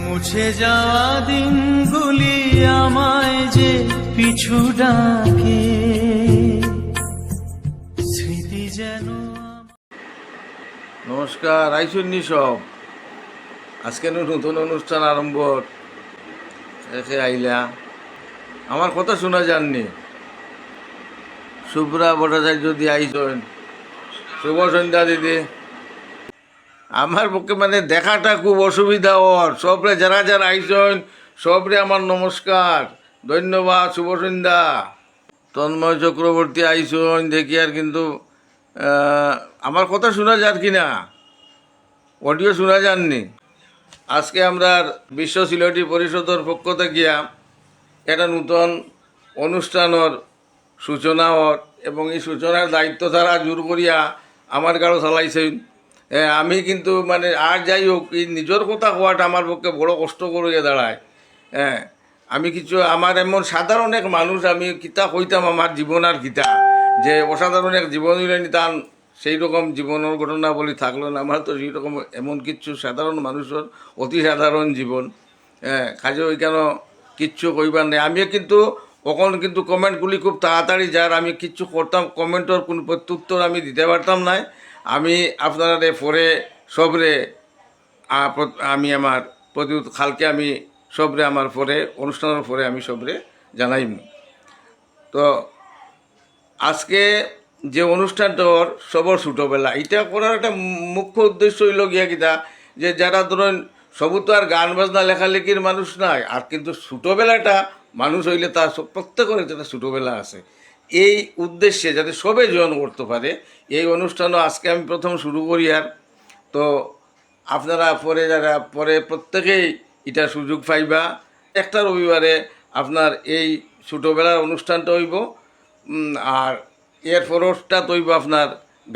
মুছে যাওয়া দিনগুলি আমায় যে পিছু ডাকে, স্মৃতি যেন। নমস্কার, আইসুন্নি সব। আজকে নতুন অনুষ্ঠান আরম্ভ এসে আইলা। আমার কথা শোনা যাননি? শুভ্রা ভট্টাচার্য যদি আইসেন, শুভ সন্ধ্যা দিদি। আমার পক্ষে মানে দেখাটা খুব অসুবিধা ওর। সবরে যারা যারা আইসেন সবরে আমার নমস্কার, ধন্যবাদ, শুভ সন্ধ্যা। তন্ময় চক্রবর্তী আইসেন দেখি, আর কিন্তু আমার কথা শোনা যান কি না? অডিও শোনা যাননি? আজকে আমরা বিশ্ব সিলেটি পরিষদের পক্ষ থেকে একটা নতুন অনুষ্ঠানের সূচনা হর, এবং এই সূচনার দায়িত্ব তারা জোর করিয়া আমার গাড়ো চালাইছেন। আমি কিন্তু মানে আর যাই হোক, এই নিজের কথা কোয়াটা আমার পক্ষে বড় কষ্ট করিয়া দাঁড়ায়। আমি কিছু আমার এমন সাধারণ এক মানুষ, আমি কিতা কইতাম আমার জীবন আর কিতা, যে অসাধারণ এক জীবন হইলে নিতাম সেই রকম জীবনের ঘটনা বলি থাকলো না। আমার তো সেই রকম এমন কিচ্ছু, সাধারণ মানুষের অতি সাধারণ জীবন। কাজে ওই কেন কিচ্ছু কইবার নেই। আমি কিন্তু কখন কিন্তু কমেন্টগুলি খুব তাড়াতাড়ি যার, আমি কিচ্ছু করতাম কমেন্টের কোনো প্রত্যুত্তর আমি দিতে পারতাম না। আমি আপনারা পরে সবরে আমি আমার প্রতি খালকে আমি সবরে আমার পরে অনুষ্ঠানের পরে আমি সবরে জানাইম। তো আজকে যে অনুষ্ঠানটার সবর ছোটোবেলা, এটা করার একটা মুখ্য উদ্দেশ্য হইল গিয়া কিতা, যে যারা ধরুন সবু তো আর গান বাজনা লেখালেখির মানুষ নাই, আর কিন্তু ছোটোবেলাটা মানুষ হইলে তার প্রত্যেকের একটা ছোটোবেলা আছে। এই উদ্দেশ্যে যাতে সবে জয়েন করতে পারে এই অনুষ্ঠানও আজকে আমি প্রথম শুরু করি। আর তো আপনারা পরে যারা পরে প্রত্যেকেই এটা সুযোগ পাইবা। একটা রবিবারে আপনার এই ছোটোবেলার অনুষ্ঠানটা হইব, আর এর পরটা তৈব আপনার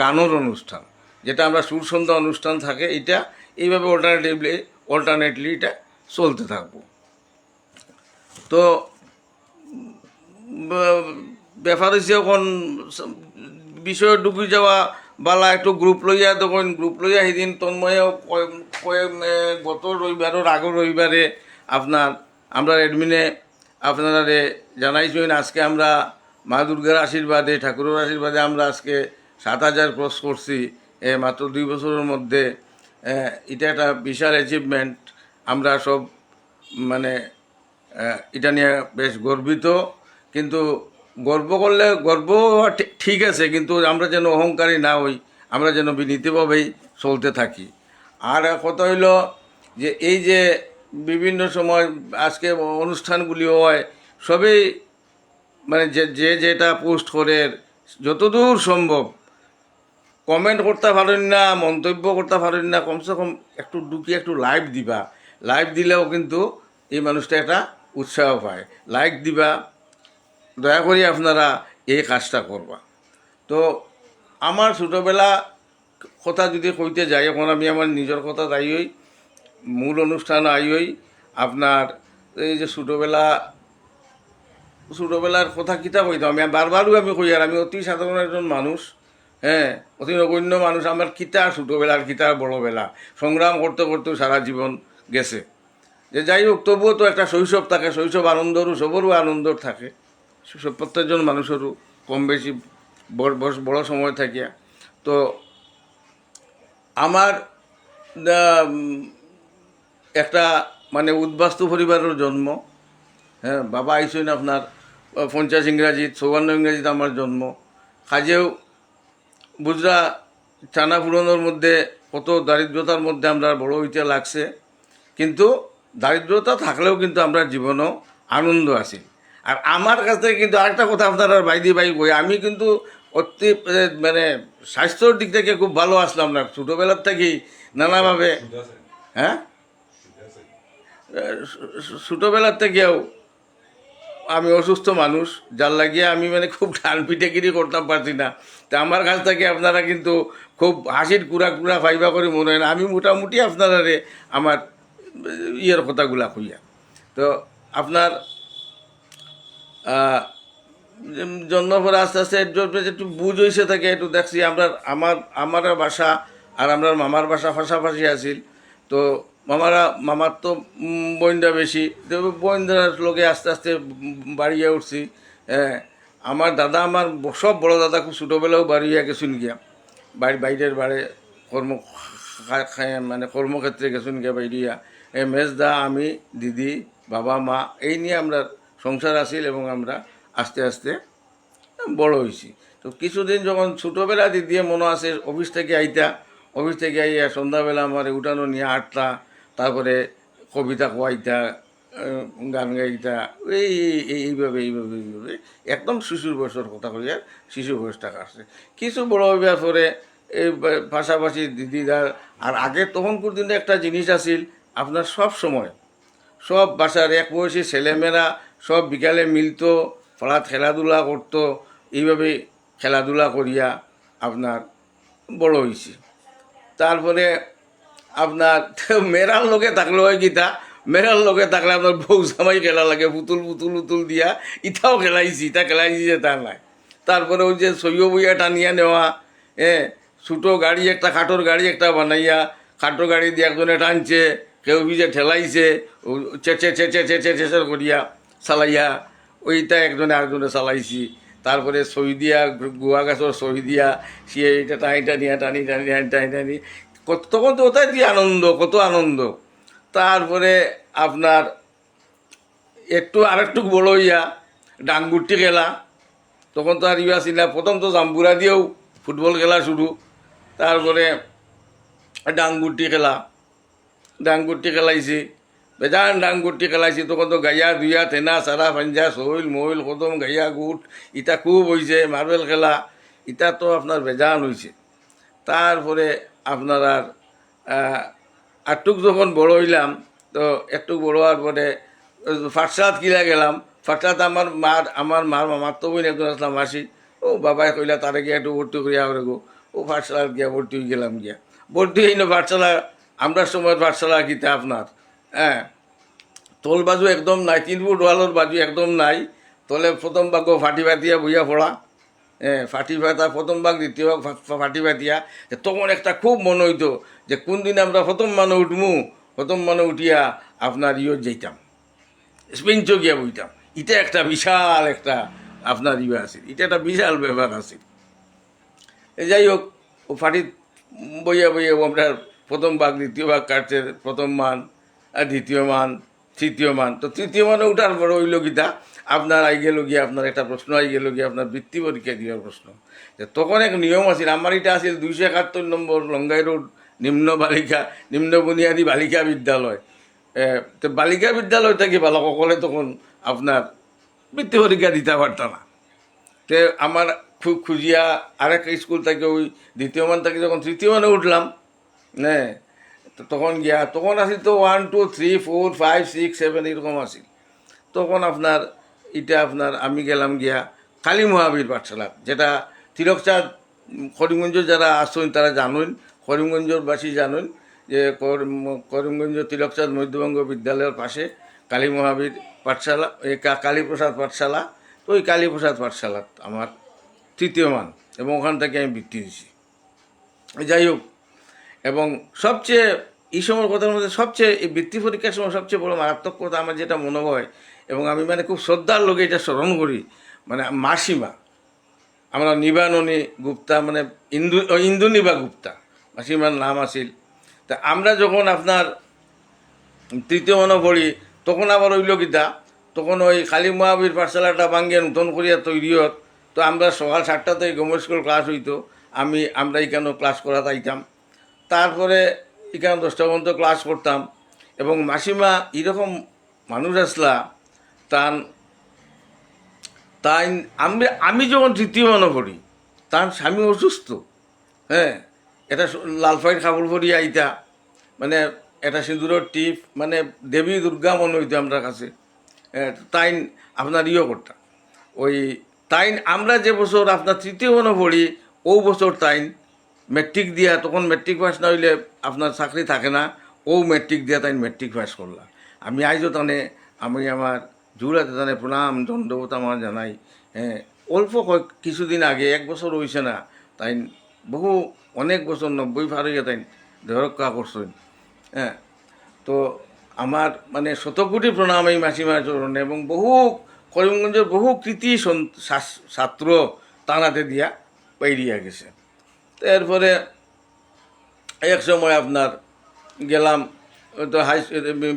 গানের অনুষ্ঠান, যেটা আমরা সুরসন্ধ্যা অনুষ্ঠান থাকে। এটা এইভাবে অল্টারনেটলি এটা চলতে থাকবো। তো ব্যাপার হচ্ছে এখন বিষয় ডুবি যাওয়া বালা, একটু গ্রুপ লইয়া, তখন গ্রুপ লইয়া সেদিন তন্ময়েও গত রবিবারের আগের রবিবারে আপনার আমরা অ্যাডমিনে আপনারা জানাইছেন। আজকে আমরা মা দুর্গার আশীর্বাদে, ঠাকুরের আশীর্বাদে আমরা আজকে 7,000 ক্রস করছি মাত্র 2 বছরের মধ্যে। এটা একটা বিশাল অ্যাচিভমেন্ট। আমরা সব মানে এটা নিয়ে বেশ গর্বিত। কিন্তু গর্ব করলে গর্ব ঠিক আছে, কিন্তু আমরা যেন অহংকারী না হই, আমরা যেন বিনীতভাবেই চলতে থাকি। আর কথা হইল যে এই যে বিভিন্ন সময় আজকে অনুষ্ঠানগুলি হয়, সবই মানে যে যেটা পোস্ট করে যতদূর সম্ভব কমেন্ট করতে পারেন না, মন্তব্য করতে পারেন না, কমসে কম একটু ঢুকিয়ে একটু লাইভ দিবা। লাইভ দিলেও কিন্তু এই মানুষটা একটা উৎসাহ পায়। লাইক দিবা, দয়া করি আপনারা এই কাজটা করবা। তো আমার ছোটোবেলা কথা যদি কইতে যাই, এখন আমি আমার নিজের কথা যাইই, মূল অনুষ্ঠান আইই আপনার এই যে ছোটোবেলার কথা কিতা কইতাম আমি বারবারও আমি কই। আর আমি অতি সাধারণ একজন মানুষ, অতি নগণ্য মানুষ। আমার কিতা ছোটোবেলার কিতা বড়োবেলা, সংগ্রাম করতে করতেও সারা জীবন গেছে। যে যাই হোক, তবুও তো একটা শৈশব থাকে, শৈশব আনন্দরও সবরও আনন্দ থাকে, প্রত্যেকজন মানুষেরও কম বেশি বড় সময় থাকিয়া। তো আমার একটা মানে উদ্বাস্তু পরিবারের জন্ম। বাবা আইসেন আপনার 50 ইংরাজিত, 54 ইংরাজিত আমার জন্ম। কাজেও বুঝরা চানা পুরনোর মধ্যে কত দারিদ্রতার মধ্যে আমরা বড় হইতে লাগছে, কিন্তু দারিদ্রতা থাকলেও কিন্তু আমরা জীবনও আনন্দ আছে। আর আমার কাছ থেকে কিন্তু আরেকটা কথা আপনারা বাইদি বাই কই, আমি কিন্তু অতি মানে স্বাস্থ্যর দিক থেকে খুব ভালো আসলাম না ছোটোবেলার থেকেই নানাভাবে। ছোটোবেলার থেকেও আমি অসুস্থ মানুষ, যার লাগিয়ে আমি মানে খুব ডান পিঠেগিরি করতাম পারছি না। তা আমার কাছ থেকে আপনারা কিন্তু খুব হাসির কুড়া ফাইবা করে মনে হয় না। আমি মোটামুটি আপনারা আমার ইয়ের কথাগুলা কইয়া। তো আপনার জন্মের পরে আস্তে আস্তে একটু বুঝ হয়েছে থাকে, একটু দেখছি আমার বাসা আর আমার মামার বাসা পাশাপাশি আছিল। তো মামার তো বোনটা বেশি, তো বোনদার লোকে আস্তে আস্তে বাড়িয়ে উঠছি। আমার দাদা, আমার সব বড় দাদা খুব ছোটোবেলাও বাড়িয়ে গেছুন গিয়া, বাইরের বাড়ি কর্ম মানে কর্মক্ষেত্রে গেছুন গিয়া বাইরিয়া। মেজদা, আমি, দিদি, বাবা, মা, এই নিয়ে আমরা সংসার আসিল এবং আমরা আস্তে আস্তে বড় হয়েছি। তো কিছুদিন যখন ছোটোবেলা দিদিয়ে মনে আছে অফিস থেকে আইয়া সন্ধ্যাবেলা আমার উঠানো নিয়ে আটটা, তারপরে কবিতা কোয়াইতা, গান গাইতা, এইভাবে একদম শিশুর বয়সের কথা কইয়া শিশু বয়সটা কাটছে। কিছু বড় হইবার পরে এই পাশাপাশি দিদিদার আর আগে তখনকার দিনে একটা জিনিস আছিল, আপনার সব সময় সব বাসার এক বয়সী ছেলেমেয়েরা সব বিকালে মিলতো, পাড়াত খেলাধুলা করতো, এইভাবে খেলাধুলা করিয়া আপনার বড় হয়েছি। তারপরে আপনার মেয়েরার লোকে থাকলে হয় গীতা, মেয়েরার লোকে থাকলে আপনার বউ জামাই খেলা লাগে, পুতুল দিয়া ইটাও খেলাইছি, যে তা নাই। তারপরে ওই যে সইয় বইয়া টানিয়া নেওয়া, ছোটো গাড়ি একটা, খাটোর গাড়ি একটা বানাইয়া, খাটো গাড়ি দিয়ে একজনে টানছে, কেউ যে ঠেলাইছে, চেচে করিয়া চালাইয়া, ওইটা একজনে আরেকজনে চালাইছি। তারপরে সই দিয়া, গুয়া গাছর সই দিয়া, সে এটা টানি তখন তো ওটাই দিয়ে আনন্দ, কত আনন্দ। তারপরে আপনার আরেকটু বড় হইয়া ডাঙ্গুরটি খেলা, তখন তো আর ইয়া ছিল, প্রথম তো জাম্বুরা দিয়েও ফুটবল খেলা শুরু। তারপরে ডাঙ্গুরটি খেলাইছি, বেজান ডাঙ্গুরটি খেলাইছি। তখন তো গাইয়া দুইয়া থেনা সারা পাঞ্জা সইল মইল কদম গাইয়া গুট ইটা খুব হয়েছে। মার্বেল খেলা ইটা তো আপনার বেজান হয়েছে। তারপরে আপনার আরটুক যখন বড় হইলাম, তো একটু বড় হওয়ার পরে পাঠশালাত কিলা গেলাম। পাঠশালাত আমার মামার তো বোন একজন আসলাম মাসি, ও বাবাই কইলা তারে গিয়ে একটু ভর্তি করিয়া করে গো। ও পাঠশালাত গিয়া ভর্তি হয়ে গেলাম গিয়া। ভর্তি হইল পাঠশালা, আমরা সময়ের পাঠশালা কিতা আপনার তোল বাজু একদম নাই, 3 ফুট ওয়ালের বাজু একদম নাই। তলে প্রথম ভাগ ফাটি ফাটিয়া বইয়া পড়া, ফাটি ফাটা প্রথম ভাগ, দ্বিতীয় ভাগ ফাটি ফাটিয়া। তখন একটা খুব মনে হইতো যে কোন দিন আমরা প্রথম মানে উঠমু, প্রথম মানে উঠিয়া আপনার যাইতাম, বেঞ্চ গিয়া বইতাম। এটা একটা বিশাল একটা আপনার আছিল, এটা একটা বিশাল ব্যাপার আছিল। যাই হোক, ও ফাটিত বইয়া আমরা প্রথম ভাগ দ্বিতীয় ভাগ কাটছে, প্রথম মান, দ্বিতীয় মান, তৃতীয় মান। তো তৃতীয় মানে উঠার পরে হইল গীতা আপনার আই গেল গিয়ে আপনার একটা প্রশ্ন আই গেল গিয়ে আপনার বৃত্তি পরীক্ষা দেওয়ার প্রশ্ন। তখন এক নিয়ম আছিল, আমার এটা আছিল 271 নম্বর লঙ্গাই রোড নিম্ন বুনিয়াদী বালিকা বিদ্যালয়। তো বালিকা বিদ্যালয় থেকে বালকসকলে তখন আপনার বৃত্তি পরীক্ষা দিতে পারত না। তে আমার খুব খুঁজিয়া আরেক স্কুল থেকে ওই দ্বিতীয় মান থেকে যখন তৃতীয় মানে উঠলাম, তো তখন গিয়া তখন আসিল তো 1 2 3 4 5 6 7 এরকম আসিল। তখন আপনার আমি গেলাম গিয়া কালী মহাবীর পাঠশালা, যেটা তিলকচাঁদ করিমগঞ্জ যারা আসেন তারা জানেন, করিমগঞ্জবাসী জানেন যে করিমগঞ্জ তিলকচাঁদ মধ্যবঙ্গ বিদ্যালয়ের পাশে কালী মহাবীর পাঠশালা, কালীপ্রসাদ পাঠশালা। তো ওই কালীপ্রসাদ পাঠশালা আমার তৃতীয় মান, এবং ওখান থেকে আমি বৃত্তি দিয়েছি। যাই হোক, এবং সবচেয়ে এই সময়ের কথার মধ্যে সবচেয়ে এই বৃত্তি পরীক্ষার সময় সবচেয়ে বড় মারাত্মক কথা আমার যেটা মনে হয়, এবং আমি মানে খুব শ্রদ্ধার লোকে এটা স্মরণ করি, মানে মাসিমা, আমরা নিবাননী গুপ্তা, মানে ইন্দুনিবা গুপ্তা মাসিমার নাম আছিল। তা আমরা যখন আপনার তৃতীয় মানও পড়ি, তখন আবার হইল গীতা, তখন ওই কালী মহাবীর পাঠশালাটা ভাঙ্গিয়ে নতুন করিয়া তৈরি হত। তো আমরা সকাল 7টাতে গভর্নমেন্ট স্কুল ক্লাস হইতো, আমরা এখানেও ক্লাস করা তাইতাম। তারপরে এখানে 10টা পর্যন্ত ক্লাস করতাম। এবং মাসিমা এরকম মানুষ আসলা, তাই আমি যখন তৃতীয় মানও পড়ি, তার স্বামী অসুস্থ, এটা লালফাইয়ের কাপড় পরিয়া আইতা, মানে এটা সিঁদুরের টিপ, মানে দেবী দুর্গা মনে হইতো আমরা কাছে। তাই আপনার করতাম ওই আমরা যে বছর আপনার তৃতীয় মানও পড়ি, ও বছর মেট্রিক দিয়া, তখন মেট্রিক পাস না হইলে আপনার চাকরি থাকে না, ও মেট্রিক দিয়া মেট্রিক পাস করলা। আমি আইজও আমি আমার জুড়াতে প্রণাম দণ্ডবত আমার জানাই। অল্প কিছুদিন আগে, 1 বছর হয়েছে না, অনেক বছর 90 পার হইয়া রক্ষা করছেন। তো আমার মানে শতকোটি প্রণাম এই মাসিমার চরণে, এবং বহু করিমগঞ্জের বহু কৃতি ছাত্র তানাতে দিয়া বাইরিয়া গেছে। তো এরপরে এক সময় আপনার গেলাম, তো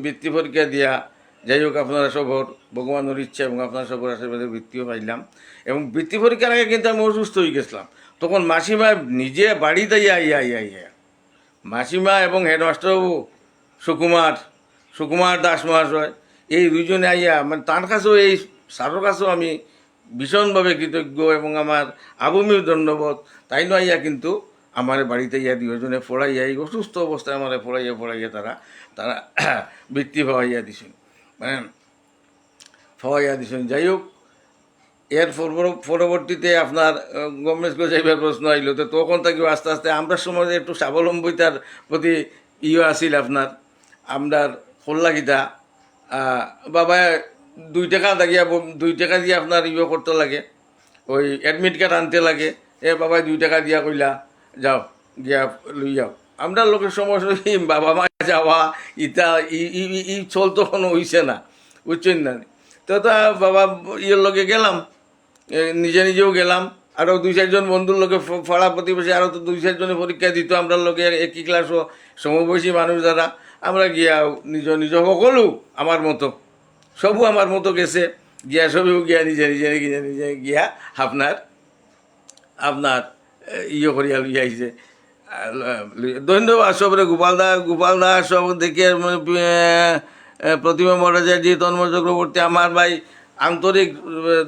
বৃত্তি পরীক্ষা দিয়া, যাই হোক আপনারা সবর ভগবানের ইচ্ছা এবং আপনার সবর আশীর্বাদে বৃত্তিও পাইলাম। এবং বৃত্তি পরীক্ষার আগে কিন্তু আমি অসুস্থ হয়ে গেছিলাম। তখন মাসিমা নিজে বাড়িতে ইয়া মাসিমা এবং হেডমাস্টারবাবু সুকুমার দাস মহাশয়, এই দুজনে আইয়া মানে তার কাছেও, এই স্যারের কাছেও আমি ভীষণভাবে কৃতজ্ঞ, এবং আমার আবুমির ধন্যবাদ। তাই নয় ইয়া কিন্তু আমার বাড়িতে ইয়া দুজনে পড়াইয়া, এই অসুস্থ অবস্থায় আমার পড়াইয়া তারা বৃত্তি পাওয়াইয়া দিছেন, মানে পাওয়াইয়া দিছেন। যাই হোক, এর পরবর্তীতে আপনার গভর্নমেন্ট স্কুলে যাইবার প্রশ্ন আইল। তো তখন থেকে আস্তে আস্তে আমরা সমাজে একটু স্বাবলম্বিতার প্রতি আসিল আপনার। আমরা কল্লাগিতা বাবা 2 টাকা দাগিয়া 2 টাকা দিয়ে আপনার করতে লাগে, ওই অ্যাডমিট কার্ড আনতে লাগে। বাবা 2 টাকা দিয়া কইলা যাও গিয়া লই যাও। আমরা লোকের সমস্যা বাবা মা যাওয়া ইটা ই চলতো কোনো হইছে না, বুঝছেন না। তো বাবা লগে গেলাম, নিজেও গেলাম, আরও 2-4 জন বন্ধুর লোকে ফড়া প্রতিবেশী আরও তো 2-4 জনে পরীক্ষা দিত। আমরা লোকে একই ক্লাসও সমবয়সী মানুষ যারা, আমরা গিয়া নিজ সকলো আমার মতো, সবও আমার মতো গেছে গিয়া, সবেও গিয়া নিজে গিয়া আপনার করিয়া লইয়া আইছে। ধন্যবাদ সবরে, গোপাল দা সব দেখে, প্রতিমা মহারাজাজি, তন্ময় চক্রবর্তী, আমার ভাই আন্তরিক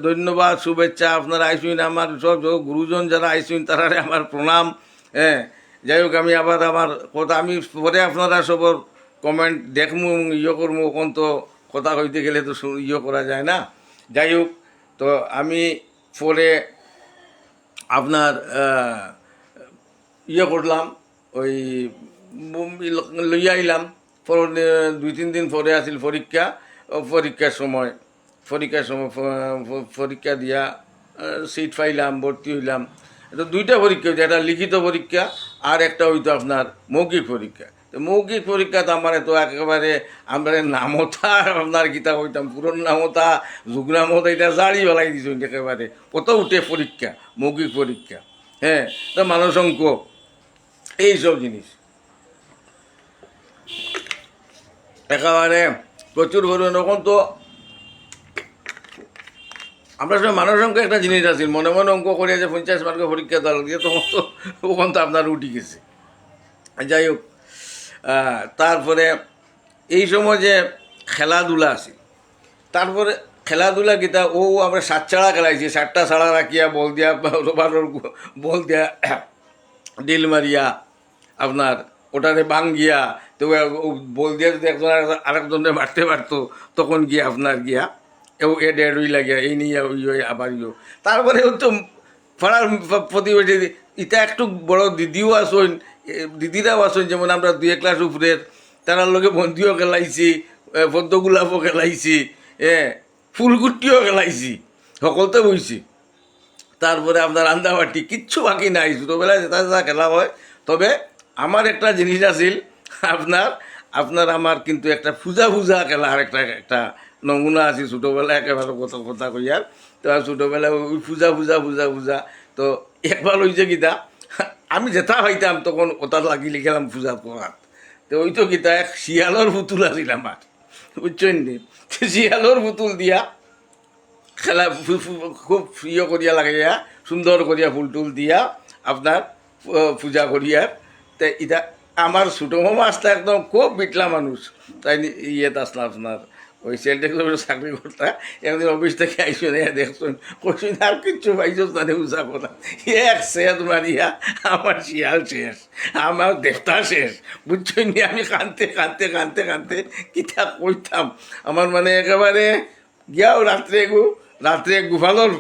ধন্যবাদ, শুভেচ্ছা। আপনারা আইসুন, আমার সব গুরুজন যারা আইসুন তারারে আমার প্রণাম। হ্যাঁ, যাই হোক, আমি আবার আমার কথা আমি পরে আপনারা সবর কমেন্ট দেখমু, করবো, ওখান তো কথা কইতে গেলে তো করা যায় না। যাই হোক, তো আমি পরে আপনার করলাম, ওই লইয়া আইলাম। 2-3 দিন পরে আসিল পরীক্ষার সময় পরীক্ষা দিয়া সিট পাইলাম, ভর্তি হইলাম। তো 2টা পরীক্ষা হইতো, একটা লিখিত পরীক্ষা আর একটা হইতো আপনার মৌখিক পরীক্ষা। তো মৌখিক পরীক্ষাতে আমার তো একেবারে আমরা নামতা আপনার গীতা হইতাম, পুরন নামতা যুগনামতা এটা জারি বেলাই দিছ একেবারে, কত উঠে পরীক্ষা, মৌখিক পরীক্ষা। হ্যাঁ, তো মানসংখ্য এইসব জিনিস একেবারে প্রচুর পরিমাণ। তখন তো আমরা সবাই মানসংখ্যা একটা জিনিস আছে, মনে মনে অঙ্ক করিয়া যে 50 মার্কের পরীক্ষা দেওয়া লাগে, তখন তো ওখান তো আপনার উঠি গেছে। যাই হোক, তারপরে এই সময় যে খেলাধুলা আছে, তারপরে খেলাধুলা কিতা আমরা 7 ছাড়া খেলাইছি, 7টা ছাড়া রাখিয়া বল দিয়া, রোবারের বল দিয়া ডিল মারিয়া আপনার ওটারে ভাঙ্গিয়া, তো বল দিয়া যদি একজন আরেকজনে মারতে পারতো, তখন গিয়া আপনার গিয়া ডেড়ই লাগিয়া এই নিয়ে আবার তারপরে তো পাড়ার প্রতিবেশী ইটা একটু বড় দিদিও আসুন, দিদিরাও আসুন, যেমন আমরা 2 ক্লাস উপরের, তারার লগে বন্দিও খেলাইছি, পদ্মগোলাপও খেলাইছি, ফুলগুটিও খেলাইছি, সকলতে বইছি। তারপরে আপনার আন্দাবাটি কিচ্ছু বাকি নাই, ছোটোবেলায় যেটা খেলা হয়। তবে আমার একটা জিনিস আছিল আপনার আমার কিন্তু একটা পূজা খেলার একটা নমুনা আছে ছোটোবেলায়, একেবারে কথা কইয়ার। তো ছোটোবেলায় ওই পূজা। তো একবার হয়েছে গীতা, আমি যেটা হইতাম তখন ওটা লাগিয়ে গেলাম পূজা করার। তো ওই তো গীতা এক শিয়ালোর পুতুল আছিল আমার, বুঝছেন নি। শিয়ালোর পুতুল দিয়া খেলা খুব করিয়া লাগাইয়া, সুন্দর করিয়া ফুল টুল দিয়া আপনার পূজা করিয়ার। তো এটা আমার ছোটো মামা আসতে একদম খুব বিটলা মানুষ, তাই আসলাম আপনার ওই সেলটেক্সের চাকরি করতা। একদিন অফিস থেকে আইসো দেখছুন, কইসুন আর কিচ্ছু পাইছো তাদের উঁচা কথা, এক শেষ মারিয়া আমার শিয়াল শেষ, আমার দেবতা শেষ, বুঝছই নি। আমি কাঁদতে কিতা কইতাম, আমার মানে একেবারে গিয়াও রাত্রে গুফালোর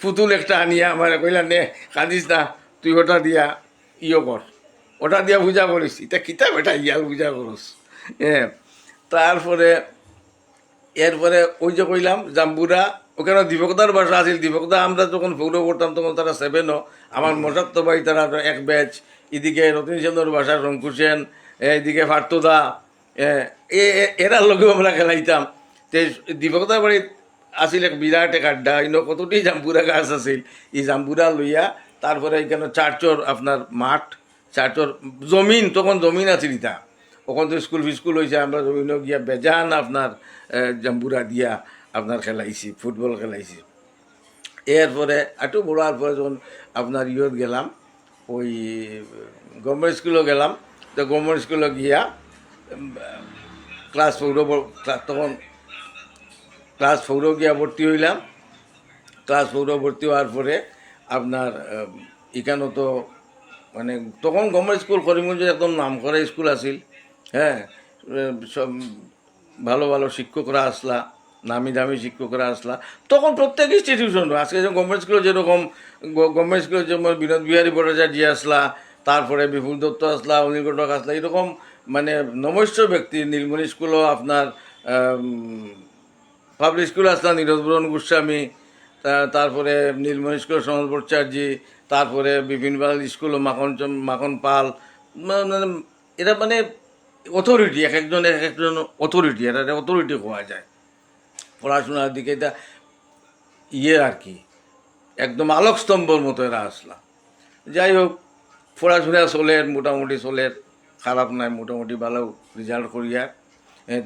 পুতুল একটা আনিয়া আমার কইলা, নে কাঁদিস না, তুই ওটা দিয়া কর, ওটা দিয়া পূজা করিস। এটা কিতাব, এটা ইয়াল পূজা করস। হ্যাঁ, তারপরে এরপরে ওই যে কইলাম জাম্বুরা, ওখানে দীপকদার বাসা আছিল। দীপকদা আমরা যখন ফৌর করতাম তখন তারা 7, আমার মশাত্ত ভাই তারা এক ব্যাচ, এদিকে রতন সেনের বাসা শঙ্কু সেন, এদিকে ফার্তদা, এরার লগেও আমরা খেলাইতাম। তে দীপকতার বাড়িত আছিল এক বিরাট এক আড্ডা, ইনো কতটি জাম্বুরা গাছ আছিল, এই জাম্বুরা লইয়া তারপরে এখানে চার্চর আপনার মাঠ, চার্চর জমিন, তখন জমিন আছিল ইটা, ওখান তো স্কুল ফিস্কুল হয়েছে, আমরা জমিনও গিয়া বেজান আপনার জাম্বুরা দিয়া আপনার খেলাইছি, ফুটবল খেলাইছি। এরপরে একটু বড়ার পরে যখন আপনার ইয়ত গেলাম, ওই গভর্নমেন্ট স্কুলও গেলাম। তো গভর্নমেন্ট স্কুলে গিয়া ক্লাস ফোরও তখন ক্লাস ফোরও গিয়া ভর্তি হইলাম। ক্লাস ফোরও ভর্তি হওয়ার পরে আপনার এখানেও তো মানে তখন গভর্নমেন্ট স্কুল করিমগঞ্জের একদম নাম করা স্কুল আছিল। হ্যাঁ, সব ভালো ভালো শিক্ষকরা আসলা, নামি দামি শিক্ষকরা আসলা। তখন প্রত্যেক ইনস্টিটিউশন, আজকে যে গভর্নমেন্ট স্কুলে যেরকম গভর্নমেন্ট স্কুলে যেমন বিনোদ বিহারী ভট্টাচার্য আসলা, তারপরে বিপুল দত্ত আসলা, অনিল ঘটক আসলা, এরকম মানে নমস্য ব্যক্তি। নীলমণি স্কুলও আপনার পাবলিক স্কুল আসলা নীরজবরণ গোস্বামী, তারপরে নীলমণি স্কুল সমাজ ভট্টাচার্য, তারপরে বিভিন্ন স্কুল মাখন পাল, মানে এরা মানে অথরিটি, এক একজন অথরিটি, এটা অথরিটি হওয়া যায় পড়াশোনার দিকে। এটা আর কি একদম আলোকস্তম্ভর মতো এরা আসলা। যাই হোক, পড়াশোনা চলের, মোটামুটি চলের, খারাপ নাই, মোটামুটি ভালো রেজাল্ট করিয়া।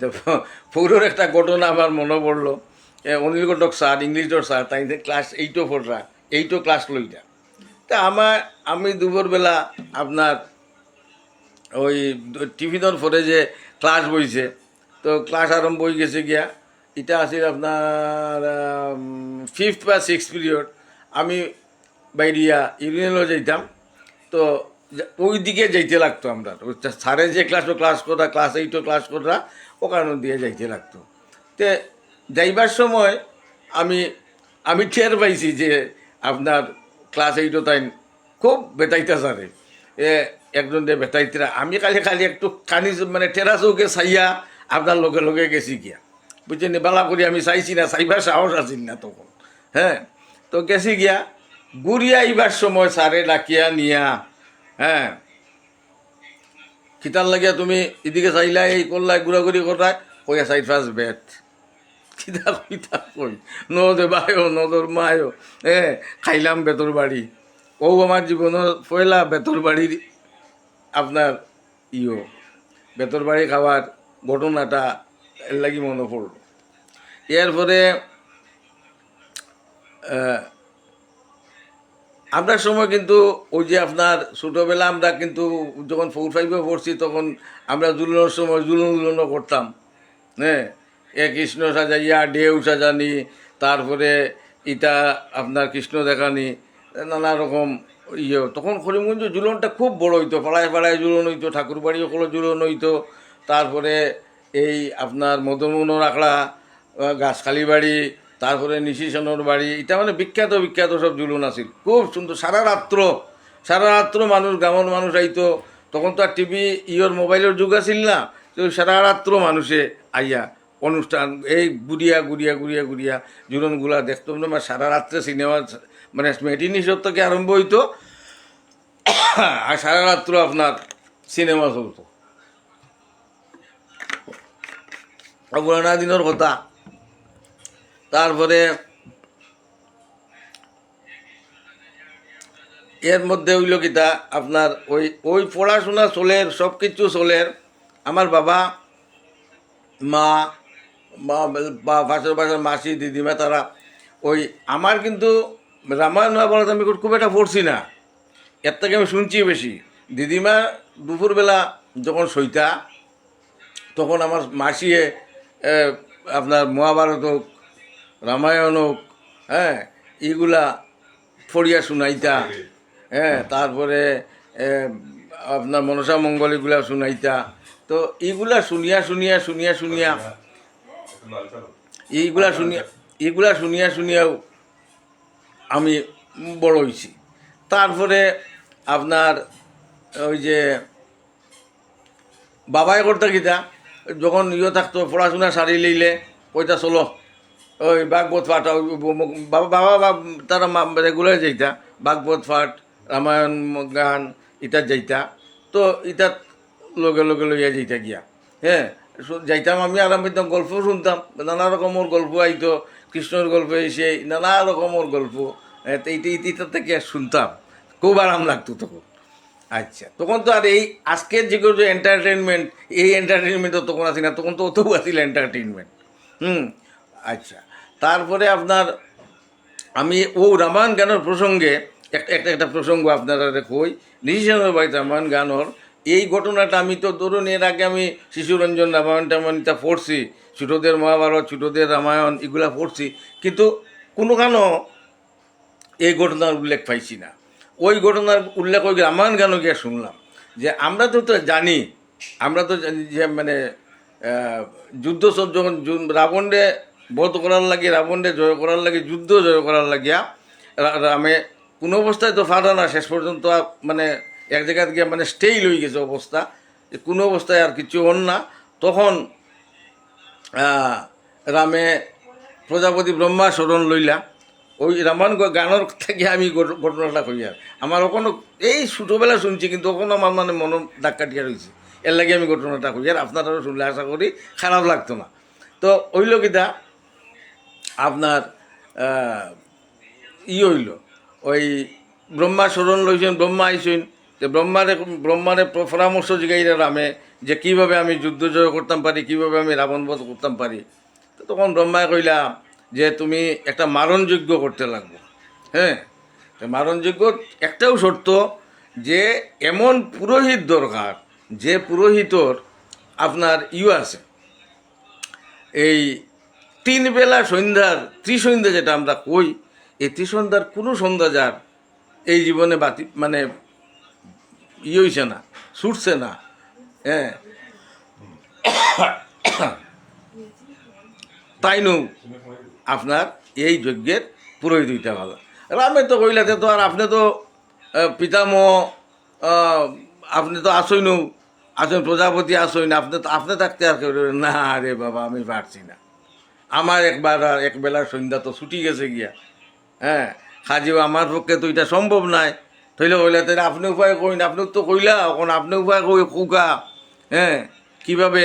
তো পৌরোর একটা ঘটনা আমার মনে পড়লো। অনিল ঘটক স্যার, ইংলিশের স্যার, তাই ক্লাস 8ও পড়রা, 8ও ক্লাস লইটা। তা আমি দুপুরবেলা আপনার ওই টিফিনের পরে যে ক্লাস বইছে, তো ক্লাস আরম্ভ হয়ে গেছে গিয়া, এটা আছিল আপনার 5th বা 6th পিরিয়ড। আমি বাইরিয়া ইউনিয়নও যাইতাম, তো ওই দিকে যাইতে লাগতো আমরা। স্যারে যে ক্লাস করা, ক্লাস 8ও ক্লাস করা, ওখানে দিয়ে যাইতে লাগতো। তে যাইবার সময় আমি টের পাইছি যে আপনার ক্লাস 8ও তাই খুব বেতাইতা সারে, একজন যে বেতাইতরা, আমি খালি একটু কানি মানে টেরা চৌকে চাইয়া আপনার লগে লগে গেছি গিয়া, বুঝছেন, বেলা করি আমি চাইছি না, চাইবার সাহস আছিল না তখন। হ্যাঁ, তো গেছি গিয়া, ঘুরিয়া আইবার সময় স্যারে ডাকিয়া নিয়া, হ্যাঁ, খিতার লাগিয়া তুমি এদিকে চাইলা, এই করলা, ঘুরাঘুরি করলা, কইয়া সাইড ফার্স্ট ব্যাট, খিতা কই নদে বায়ো নদর মায়ো, খাইলাম বেতর বাড়ি। ও আমার জীবনের পয়লা বেতর বাড়ির আপনার বেতর বাড়ি খাওয়ার ঘটনাটা এর লাগি মনে পড়ল। এরপরে আমরা সময় কিন্তু ওই যে আপনার ছোটোবেলা আমরা কিন্তু যখন 4, 5-এ পড়ছি, তখন আমরা জুলনের সময় জুলনও করতাম। হ্যাঁ, কৃষ্ণ সাজাইয়া ঢেউ সাজানি, তারপরে ইটা আপনার কৃষ্ণ দেখানি, নানা রকম তখন করিমগঞ্জ জুলনটা খুব বড় হইতো, পাড়ায় পাড়ায় জুলন হইতো, ঠাকুর বাড়ি ওগুলো জুলন হইতো। তারপরে এই আপনার মদনমোহনের আখড়া, গাছখালি বাড়ি, তারপরে নিশিসনের বাড়ি, এটা মানে বিখ্যাত বিখ্যাত সব জুলুন আছিল, খুব সুন্দর। সারা রাত্র মানুষ, গ্রামের মানুষ আইতো। তখন তো আর টিভি মোবাইলের যুগ আছিল না, তো সারা রাত্র মানুষে আইয়া অনুষ্ঠান, এই ঘুরিয়া জুলনগুলা দেখতো। মানে সারা রাত্রে সিনেমা, মানে মেটিনি শো থেকে আরম্ভ হইতো, আর সারা রাত্র আপনার সিনেমা চলতো। পুরানা দিনের কথা। তারপরে এর মধ্যে হইল কিতা আপনার ওই পড়াশোনা চলের, সব কিছু চলের। আমার বাবা মা বা পাশের পাশের মাসি দিদিমা, তারা ওই আমার কিন্তু রামায়ণ মহাভারত আমি খুব একটা পড়ছি না, এর থেকে আমি শুনছি বেশি। দিদিমা দুপুরবেলা যখন সইতা, তখন আমার মাসিয়ে আপনার মহাভারত হোক, রামায়ণ হোক, হ্যাঁ, এইগুলা পড়িয়া শুনাইতা। হ্যাঁ, তারপরে আপনার মনসা মঙ্গল এগুলা শুনাইতা। তো এইগুলা শুনিয়া শুনিয়াও আমি বড় হয়েছি। তারপরে আপনার ওই যে বাবাই করতে গীতা, যখন থাকতো পড়াশোনা সারি লইলে কইতা চলো ওই বাগবত পাঠ, বাবা তারা রেগুলার যাইতা, বাগবত পাঠ, রামায়ণ গান ইটার যাইতা। তো ইটার লগে লইয়া যাইতা গিয়া। হ্যাঁ, যাইতাম আমি আরাম পেতাম, গল্প শুনতাম, নানা রকমের গল্প আইতো, কৃষ্ণর গল্প এসে নানা রকমের গল্প এইটা থেকে শুনতাম, খুব আরাম লাগতো তখন। আচ্ছা, তখন তো আর এই আজকের যেগুলো যে এন্টারটেনমেন্ট, এই এন্টারটেনমেন্টও তখন আসি না, তখন তো অতও আসিল এন্টারটেনমেন্ট। আচ্ছা, তারপরে আপনার আমি রামায়ণ গানের প্রসঙ্গে একটা প্রসঙ্গ আপনারা কই, নিশিচন্দ্র বাড়িতে রামায়ণ গানের এই ঘটনাটা আমি তো ধরুন এর আগে আমি শিশুরঞ্জন রামায়ণ টামায়ণটা পড়ছি, ছোটোদের মহাভারত, ছোটোদের রামায়ণ এগুলা পড়ছি, কিন্তু কোনোখানো এই ঘটনার উল্লেখ পাইছি না। ওই ঘটনার উল্লেখ ওই রামায়ণ গানও গিয়ে শুনলাম, যে আমরা তো জানি, আমরা তো জানি যে মানে যুদ্ধ সব যখন রাবণে বধ করার লাগে, রাবণে জয় করার লাগে, যুদ্ধ জয় করার লাগিয়া রামে কোনো অবস্থায় তো ফাটা না, শেষ পর্যন্ত মানে এক জায়গায় গিয়ে মানে স্টেই লই গেছে অবস্থা, যে কোনো অবস্থায় আর কিছু হন না। তখন রামে প্রজাপতি ব্রহ্মা শরণ লইলা, ওই রামায়ণ গানের থেকে আমি ঘটনাটা কই। আর আমার ওখানে এই ছোটোবেলা শুনছি, কিন্তু ওখানে আমার মানে মনে দাগ কাটিয়া রয়েছে, এর লাগে আমি ঘটনাটা কই। আর আপনারাও শুনলে আশা করি খারাপ লাগতো না। তো ওইল কিতা আপনার হইল, ওই ব্রহ্মা শরণ লইছেন, ব্রহ্মা আইসেন, যে ব্রহ্মারে পরামর্শ জিগাইরা রামে, যে কীভাবে আমি যুদ্ধ জয় করতাম পারি, কীভাবে আমি রাবণ বধ করতাম পারি। তো তখন ব্রহ্মায় কইলা যে তুমি একটা মারণযজ্ঞ করতে লাগবো। হ্যাঁ, মারণযজ্ঞ একটাও শর্ত, যে এমন পুরোহিত দরকার, যে পুরোহিতর আপনার আছে, এই 3 বেলা সন্ধ্যার ত্রিসন্ধ্যা যেটা আমরা কই, এই ত্রিসন্ধ্যার কোনো সন্ধ্যা যার এই জীবনে বাতি মানে হইছে না, ছুটছে না। হ্যাঁ, তাইনু আপনার এই যজ্ঞের পুরোহিত হইতে ভালো। রামে তো কইলাতে তো আর আপনি তো পিতামহ, আপনি তো আসইনু, আসেন প্রজাপতি আসইন, আপনি থাকতে আর কেউ না রে বাবা, আমি পারছি না, আমার এক বেলার সন্ধ্যা তো ছুটি গেছে গিয়া। হ্যাঁ, খাজিও আমার পক্ষে তো এটা সম্ভব নাই। তৈলে কইলা তাহলে আপনি উপায় কইন, আপনি তো কইলা এখন আপনি উপায় কই কুকা। হ্যাঁ, কিভাবে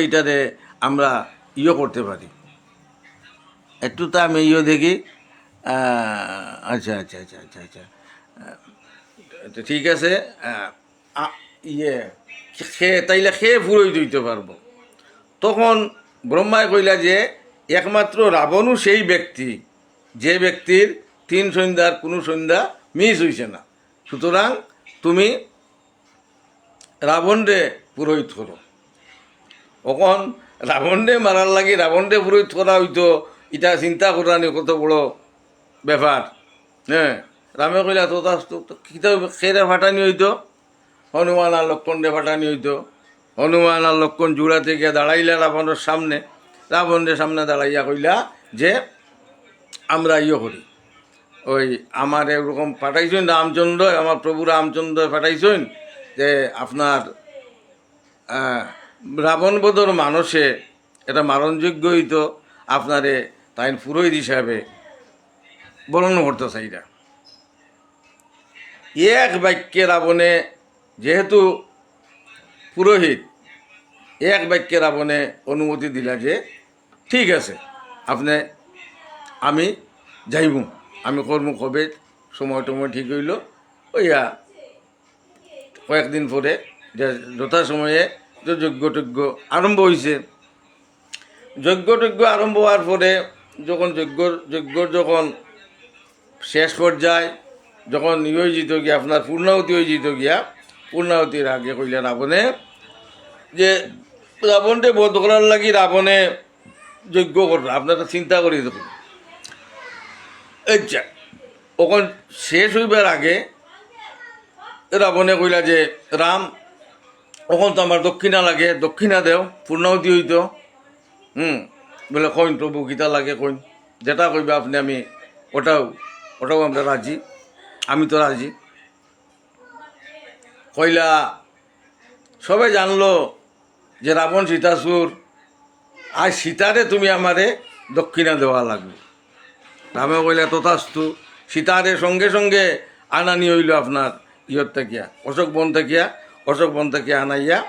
এটারে আমরা করতে পারি, একটু তো আমি দেখি। আচ্ছা আচ্ছা আচ্ছা আচ্ছা আচ্ছা, তো ঠিক আছে। তাইলে খেয়ে ফুরই দিতে পারবো। তখন ব্রহ্মায় কইলা যে একমাত্র রাবণও সেই ব্যক্তি, যে ব্যক্তির 3 সন্ধ্যার কোনো সন্ধ্যা মিস হইছে না। সুতরাং তুমি রাবণরে পুরোহিত করো। এখন রাবণরে মারার লাগে রাবণরে পুরোহিত করা হইতো, এটা চিন্তা করা নি কত বড় ব্যাপার। হ্যাঁ, রামে কইলা তো কিতা খেরে ফাটানি হইতো, হনুমান আর লক্ষণরে ফাটানি হইতো। হনুমান আর লক্ষণ জুড়াতে গিয়ে দাঁড়াইলা রাবণের সামনে, রাবণের সামনে দাঁড়াইয়া কইলা যে আমরা করি, ওই আমার এরকম পাঠাইছেন রামচন্দ্র, আমার প্রভু রামচন্দ্র পাঠাইছেন যে আপনার রাবণবধর মানুষে এটা মারণযোগ্য হইতো, আপনারে তাই পুরোহিত হিসাবে বর্ণনা করতে চাইরা। এক বাক্যে রাবণে যেহেতু পুরোহিত, এক বাক্যে রাবণে অনুমতি দিলা যে ঠিক আছে, আপনি আমি যাইব, আমি কর্ম কবে সময় টময় ঠিক হইল। ওইয়া কয়েকদিন পরে যথাসময়ে যজ্ঞ আরম্ভ হয়েছে। যজ্ঞ আরম্ভ হওয়ার পরে যখন যখন শেষ পর্যায়ে যখন হয়ে যেত গিয়া আপনার পূর্ণাহুতি হয়ে যেত গিয়া, পূর্ণাহুতির আগে কইলে রাবণে যে রাবণকে বধ করার লাগি রাবণে যজ্ঞ করল। আপনারা চিন্তা করি দেখুন, আচ্ছা ওখান শেষ হইবার আগে রাবণে কইলা যে রাম, ওখান তো আমার দক্ষিণা লাগে, দক্ষিণা দেও, পূর্ণাহুতি হইত। বলে কইন প্রভু গীতা লাগে কইন, যেটা কইবে আপনি, আমি ওটাও আমরা রাজি, আমি তো রাজি। কইলা সবাই জানলো যে রাবণ সীতাসুর, আর সীতারে তুমি আমারে দক্ষিণা দেওয়া লাগবে। রামে কইলা তথাস্তু, সীতারে সঙ্গে সঙ্গে আনানি হইল আপনার থেকিয়া অশোক বন থেকে আনাইয়া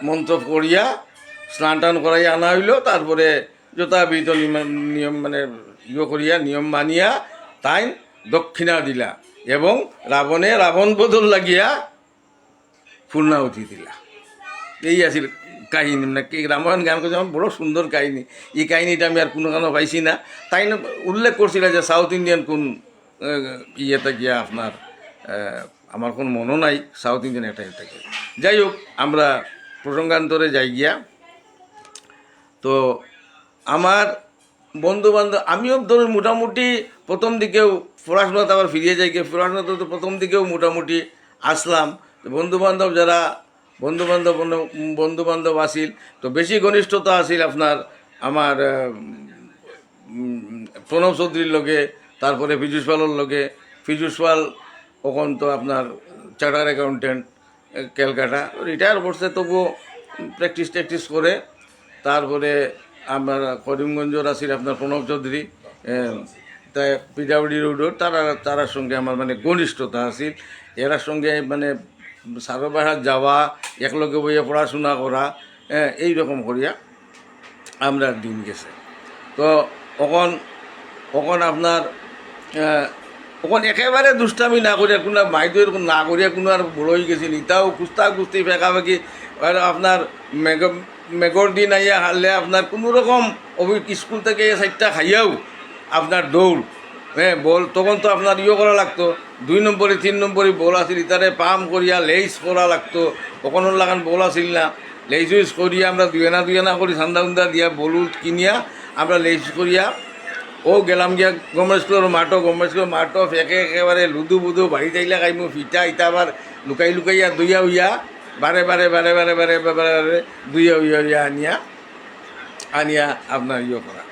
মন্ত্র করিয়া স্নান টান করাইয়া আনা হইল, তারপরে যথাবিহিত নিয়ম মানে করিয়া নিয়ম মানিয়া তাই দক্ষিণা দিলা এবং রাবণ বদল লাগিয়া পূর্ণাহুতি দিলা। এই আছিল কাহিনী, মানে কি রামায়ণ গান করছে আমার বড় সুন্দর কাহিনী। এই কাহিনীটা আমি আর কোনো কারণে পাইছি না। তাই উল্লেখ করছিল যে সাউথ ইন্ডিয়ান কোন ইয়েটা গিয়া আপনার আমার কোনো মনও নাই, সাউথ ইন্ডিয়ান একটা এটা গিয়া। যাই হোক, আমরা প্রসঙ্গান্তরে যাই গিয়া। তো আমার বন্ধু বান্ধব, আমিও ধরুন মোটামুটি প্রথম দিকেও পড়াশোনাতে আবার ফিরিয়ে যাই গিয়ে, পড়াশোনাতে তো প্রথম দিকেও মোটামুটি আসলাম। বন্ধুবান্ধব যারা বন্ধুবান্ধব আসিল, তো বেশি ঘনিষ্ঠতা আসিল আপনার আমার প্রণব চৌধুরীর লগে, তারপরে পীযুষ পালের লগে। পীযুষ পাল ওখান তো আপনার চার্টার অ্যাকাউন্টেন্ট, ক্যালকাটা, রিটায়ার করছে, তবুও প্র্যাকটিস করে। তারপরে আমার করিমগঞ্জের আসিল আপনার প্রণব চৌধুরী, তাই পিডাব্লিউডি রোডের, তারার সঙ্গে আমার মানে ঘনিষ্ঠতা আসিল। এরার সঙ্গে মানে সারবাহার যাওয়া, একলগে বইয়ে পড়াশোনা করা, এইরকম করিয়া আমরা দিন গেছে। তো ওখন আপনার ওখন একেবারে দুষ্টামি না করিয়া, কোনো মাইদের না করিয়া কোনো আর বড় হয়ে গেছিল। ইটাও কুস্তি ফেঁকাফেঁকি আপনার মেঘর দিন আইয়া হারলে আপনার কোনো রকম স্কুল থেকে 4টা খাইয়াও আপনার দৌড়, বল তখন তো আপনার করা লাগতো, 2 নম্বরে 3 নম্বরে বল আসিল, ইতারে পাম করিয়া লেইস করা লাগতো। ওখানোর লাগান বল আসিল না, লেইস উইস করিয়া আমরা দুই আনা করি ঠান্ডা দিয়া বলু কিনিয়া আমরা লেইস করিয়া গেলাম গিয়া গভর্নমেন্ট স্কুলের মাঠও ফেঁকে একেবারে লুদু বুদু বাড়ি যাইলে খাইমু ফিটা ইটা আবার লুকাইয়া দুইয়া উইয়া বারে দুইয়া উইয়া আনিয়া আপনার করা।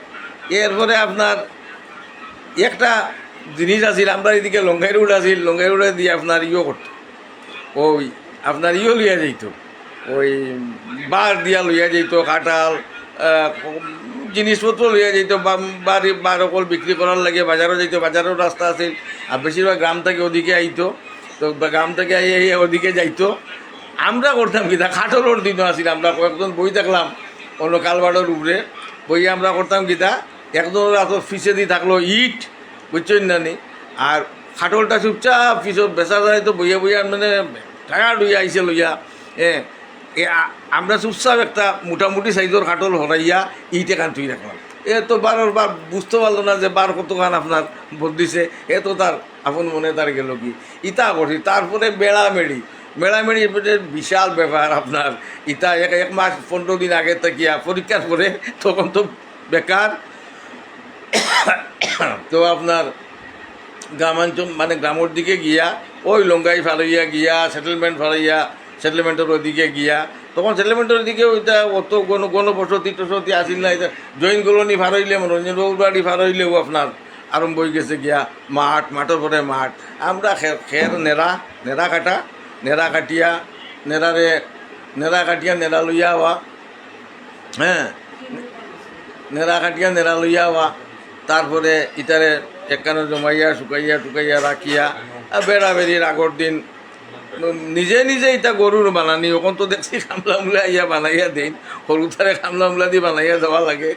এরপরে আপনার একটা জিনিস আছিল, আমরা এদিকে লঙ্গাই রোড আছিল, লঙ্গাই রোডে দিয়ে আপনার করতো, আপনার লইয়া যাইত, বার দিয়া লইয়া যাইত, কাঁঠাল জিনিসপত্র লইয়া যাইত, বার অকল বিক্রি করার লাগে বাজারও যাইত, বাজারও রাস্তা আছিল। আর বেশিরভাগ গ্রাম থেকে ওদিকে আইতো, তো গ্রাম থেকে ওদিকে যাইতো। আমরা করতাম কি, কাঠলের দিনও আছিল, আমরা কয়েকজন বই থাকলাম অন্য কালবাড়ের উপরে, বইয়ে আমরা করতাম কিতা, একজনের হাত ফিসে দিয়ে থাকলো ইট, বুঝছেন না নি, আর খাটলটা চুপচাপ পিছত বেচা যায়, তো বইয়া মানে টায়ার্ড হইয়া আইসে লইয়া আমরা চুপচাপ একটা মোটামুটি সাইজের খাটল হরাইয়া ইট এখান তুই রাখলাম। তো বারোর বার বুঝতে পারলো না যে বার কতখান আপনার বদলিছে, তো তার আপন মনে তার গেল কি ইটা করছি। তারপরে মেড়ামেড়ি বিশাল ব্যাপার আপনার, ইটা 1 মাস 15 দিন আগে থাকিয়া পরীক্ষার পরে, তখন তো বেকার। তো আপনার গ্রামাঞ্চল মানে গ্রামের দিকে গিয়া লঙ্গাই ফালাইয়া গিয়া সেটেলমেন্টের ওইদিকে গিয়া, তখন সেটেলমেন্টের দিকে ওইটা অত গণবসতি টসতি আসিল না। এটা জৈন কলোনি ফার হইলে, রঞ্জনবাবুর বাড়ি ফার হইলেও আপনার আরম্ভ হয়ে গেছে গিয়া মাঠের পরে মাঠ। আমরা খের নেড়া কাটিয়া নেড়া লইয়া হওয়া, নেড়া লইয়া হওয়া, তারপরে ইটারে একখানে জমাইয়া শুকাইয়া রাখিয়া বেড়াবেড়ির আগর দিন নিজে এটা গরুর বানানি। ওখান তো দেখছি খামলা ইয়া বানাইয়া দিন, সরুতারে খামলা দিয়ে বানাইয়া যাওয়া লাগে।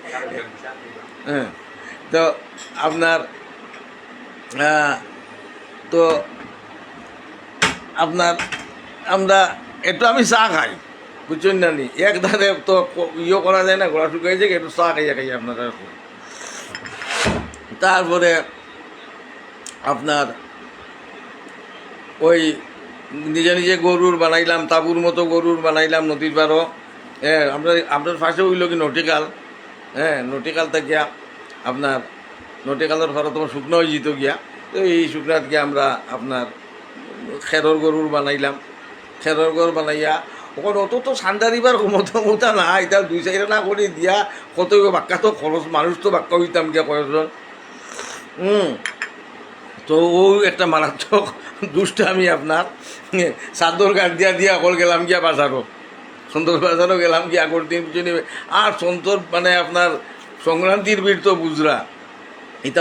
তো আপনার আমরা একটু আমি চা খাই, বুঝছেন না নি, একধারে তো করা যায় না, গলা শুকাই যায়, একটু চা খাই আপনারা। তারপরে আপনার নিজে গরুর বানাইলাম, তাঁবুর মতো গরুর বানাইলাম নদীর পাড়ও। আপনার পাশে হইল কি নটিকাল, নটিকাল থাকিয়া আপনার নটিকালের ফাড়ো তোমার শুকনো হয়ে যেত গিয়া। তো এই শুকনাত গিয়া আমরা আপনার খেরর গরুর বানাইলাম, খেরর গরু বানাইয়া ওখানে অত তো ঠান্ডা দিবার ক্ষমতা না, এটা 2-4 না করে দিয়া কত বাক্কা তো খরচ, মানুষ তো বাক্কা হইতাম গিয়া কয়েকজন। তো একটা মারাত্মক দুষ্টামি আপনার, চাদর গাছ দিয়া অকল গেলাম গিয়া বাজারও, সন্তোষ বাজারও গেলাম গিয়া আগর দিন পিছনে। আর সন্তোষ মানে আপনার সংক্রান্তির ভিড় তো বুঝরা, এটা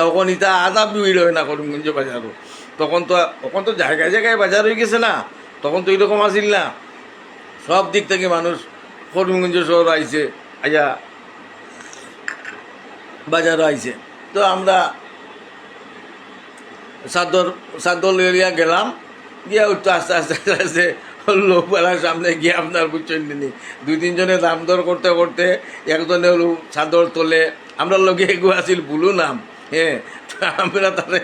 আদা ভিড় হয় না করিমগঞ্জ বাজারও। তখন তো জায়গায় বাজার হয়ে গেছে না, তখন তো এইরকম আসিল না, সব দিক থেকে মানুষ করিমগঞ্জ শহর আইছে, আইয়া বাজারও আইছে। তো আমরা চাদর লইয়া গেলাম, গিয়া উঠতো আস্তে আস্তে আস্তে আস্তে লোকবেলার সামনে গিয়ে আপনার বুঝছেন নি 2-3 জনে দাম দর করতে করতে একজনে হলো চাদর তোলে, আমরা লগে এগু আছিল বুলু নাম, হ্যাঁ। তো আমরা তারে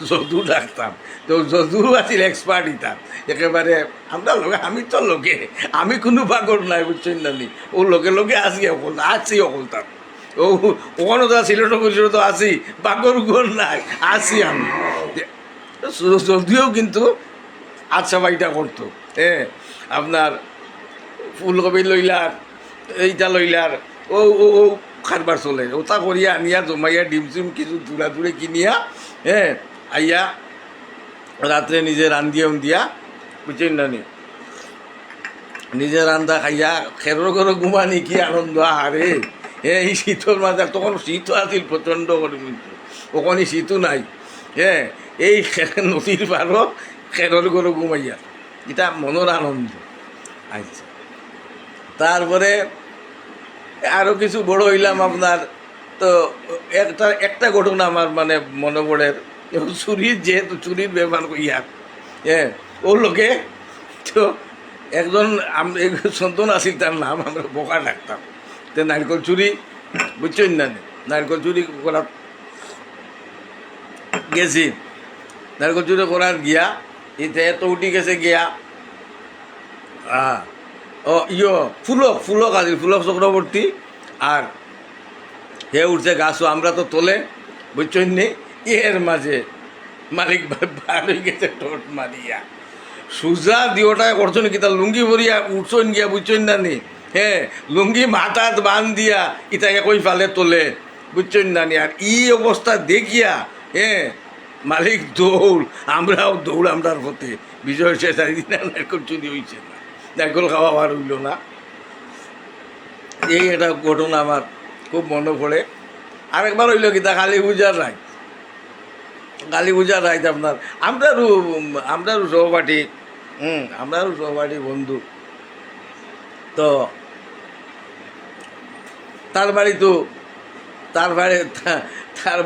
যদু ডাকতাম, তো যদু আছিল এক্সপার্ট ইতা একেবারে আমরা লগে, আমি তো লগে, আমি কোনো বাগর নাই বুঝছেন না নি, ও লগে লগে আসি অকল আছি অকল তার, ও ওখানে তো সিলেট বলছিল তো আসি, বাগর উগর নাই, আসি আমি। যদিও কিন্তু আচ্ছা বাইটা করতো, হ্যাঁ। আপনার ফুলকপি লইলার, এইটা লইলার, ও ও ও খারবার চলে, ওটা করিয়া আনিয়া জমাইয়া ডিম চিম কিছু দূরা দূরে কিনিয়া, হ্যাঁ, আইয়া রাত্রে নিজে রান্ধিয়া উন্দিয়া বুঝছেন না নি, নিজে রান্ধা খাইয়া খেরোর ঘরে ঘুমানি কি আনন্দ আরে, এই শীতর মাঝে, তখন শীতও আছিল প্রচণ্ড করে, কিন্তু ওখানে শীতও নাই, হ্যাঁ। এই নদীর পারও খেরোর ঘরে ঘুমাইয়া, এটা মনের আনন্দ। আচ্ছা, তারপরে আরও কিছু বড় হইলাম আপনার, তো একটা ঘটনা আমার মানে মনে পড়ে, চুরির, যেহেতু চুরির ব্যবহার করিয়া, হ্যাঁ, ও লোকে তো একজন সন্তান আছিল, তার নাম আমরা বোকা ডাকতাম, তো নারকেল চুরি বুঝছেন না, নারকেল চুরি করার গেছি, নারকেল চুরি করার গিয়া ইতে তো উঠি গেছে গিয়া, ও ফুলক আছিল, ফুলক চক্রবর্তী, আর হে উঠছে গাছও, আমরা তো তোলে বুঝছেন নি, এর মাঝে মালিক বার হয়ে গেছে ঠোঁট মারিয়া, সুজা দিওটায় করছেন কি তার লুঙ্গি ভরিয়া উঠছেন গিয়া বুঝছেন না নি, হ্যাঁ, লুঙ্গি মাথাত বান দিয়া ইটাকে কই ফালে তোলে বুঝছেন না নি, আর ই অবস্থা দেখিয়া, হ্যাঁ, মালিক দৌড়, আমরাও দৌড়, আমরার পথে বিজয় হয়েছে, 4 দিন নারকেল চুরি হয়েছে না, নারকেল খাওয়া আর হইল না। এই একটা ঘটনা আমার খুব মনে পড়ে। আরেকবার হইল কি তা কালী পূজার রাত, কালী পূজার রাত আপনার আমরারও সহপাঠী, আমরারও সহপাঠী বন্ধু, তো তার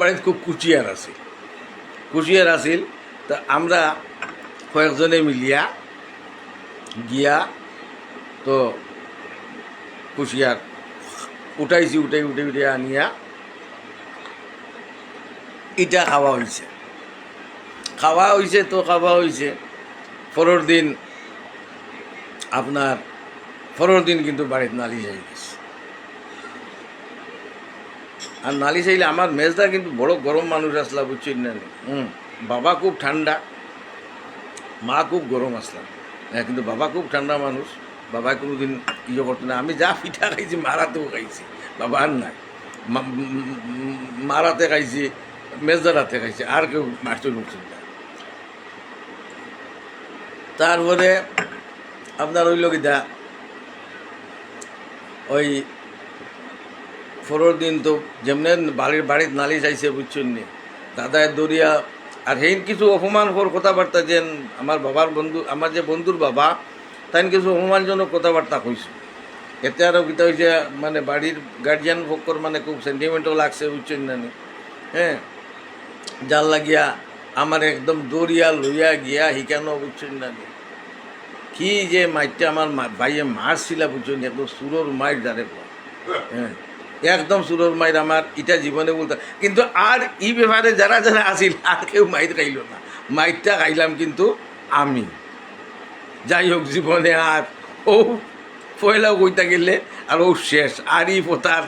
বাড়িতে খুব কুচিয়ার আছিল, তা আমরা কয়েকজনে মিলিয়া গিয়া তো কুচিয়ার উঠাইছি, উঠে আনিয়া ইটা খাওয়া হয়েছে। পরের দিন কিন্তু বাড়িতে নালিশ হয়ে গেছে, আর নালিশ আইলে আমার মেজদা কিন্তু বড় গরম মানুষ আসলা বুঝছেন না, বাবা খুব ঠান্ডা, মা খুব গরম আসলাম, হ্যাঁ, কিন্তু বাবা খুব ঠান্ডা মানুষ, বাবা কোনোদিন ইয়ে করতো না। আমি যা পিঠা খাইছি মারাতেও খাইছি, বাবা আর নাই, মারাতে খাইছি, মেজদার হাতে খাইছি, আর কেউ মারতে উঠছেন না। তারপরে আপনার হইল কিটা, ওই পরের দিন তো যেমনি বাড়ির নালিশ আইসে বুঝছেন নি, দাদায় দরিয়া, আর হেন কিছু অপমানকর কথাবার্তা, যে আমার যে বন্ধুর বাবা, তাই কিছু অপমানজনক কথাবার্তা কইছে, এতে আরও কিতা হয়েছে, মানে বাড়ির গার্জিয়ান পক্ষর মানে খুব সেন্টিমেন্টও লাগছে বুঝছেন না, হ্যাঁ, যার লাগিয়া আমার একদম দরিয়া লইয়া গিয়া হিকানো বুঝছেন না, কি যে মাইরটা আমার ভাইয়ে মারছিলা বুঝছেন, একদম সুরোর মাইর যারে, হ্যাঁ, একদম সুরোর মাইর আমার এটা জীবনে বলতে। কিন্তু আর এই ব্যাপারে যারা আসিল আর কেউ মাইর খাইল না, মাইরটা খাইলাম কিন্তু আমি। যাই হোক, জীবনে আর ও পয়লাও কইতা গেলে আর ও শেষ, আর ই পোতার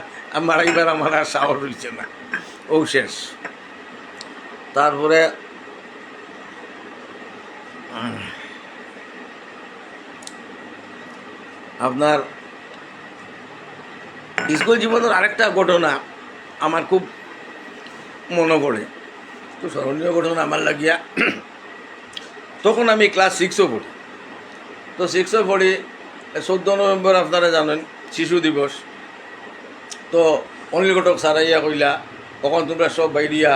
মারাইবার আমার আর সাহস হইছে না, ও শেষ। তারপরে আপনার স্কুল জীবনের আরেকটা ঘটনা আমার খুব মনে পড়ে, খুব স্মরণীয় ঘটনা আমার লাগিয়া। তখন আমি ক্লাস 6 পড়ি, তো 6 পড়ি, 14 নভেম্বর আপনারা জানেন শিশু দিবস, তো অনিল ঘটক সারাইয়া কইলা, তখন তোমরা সব বাইরিয়া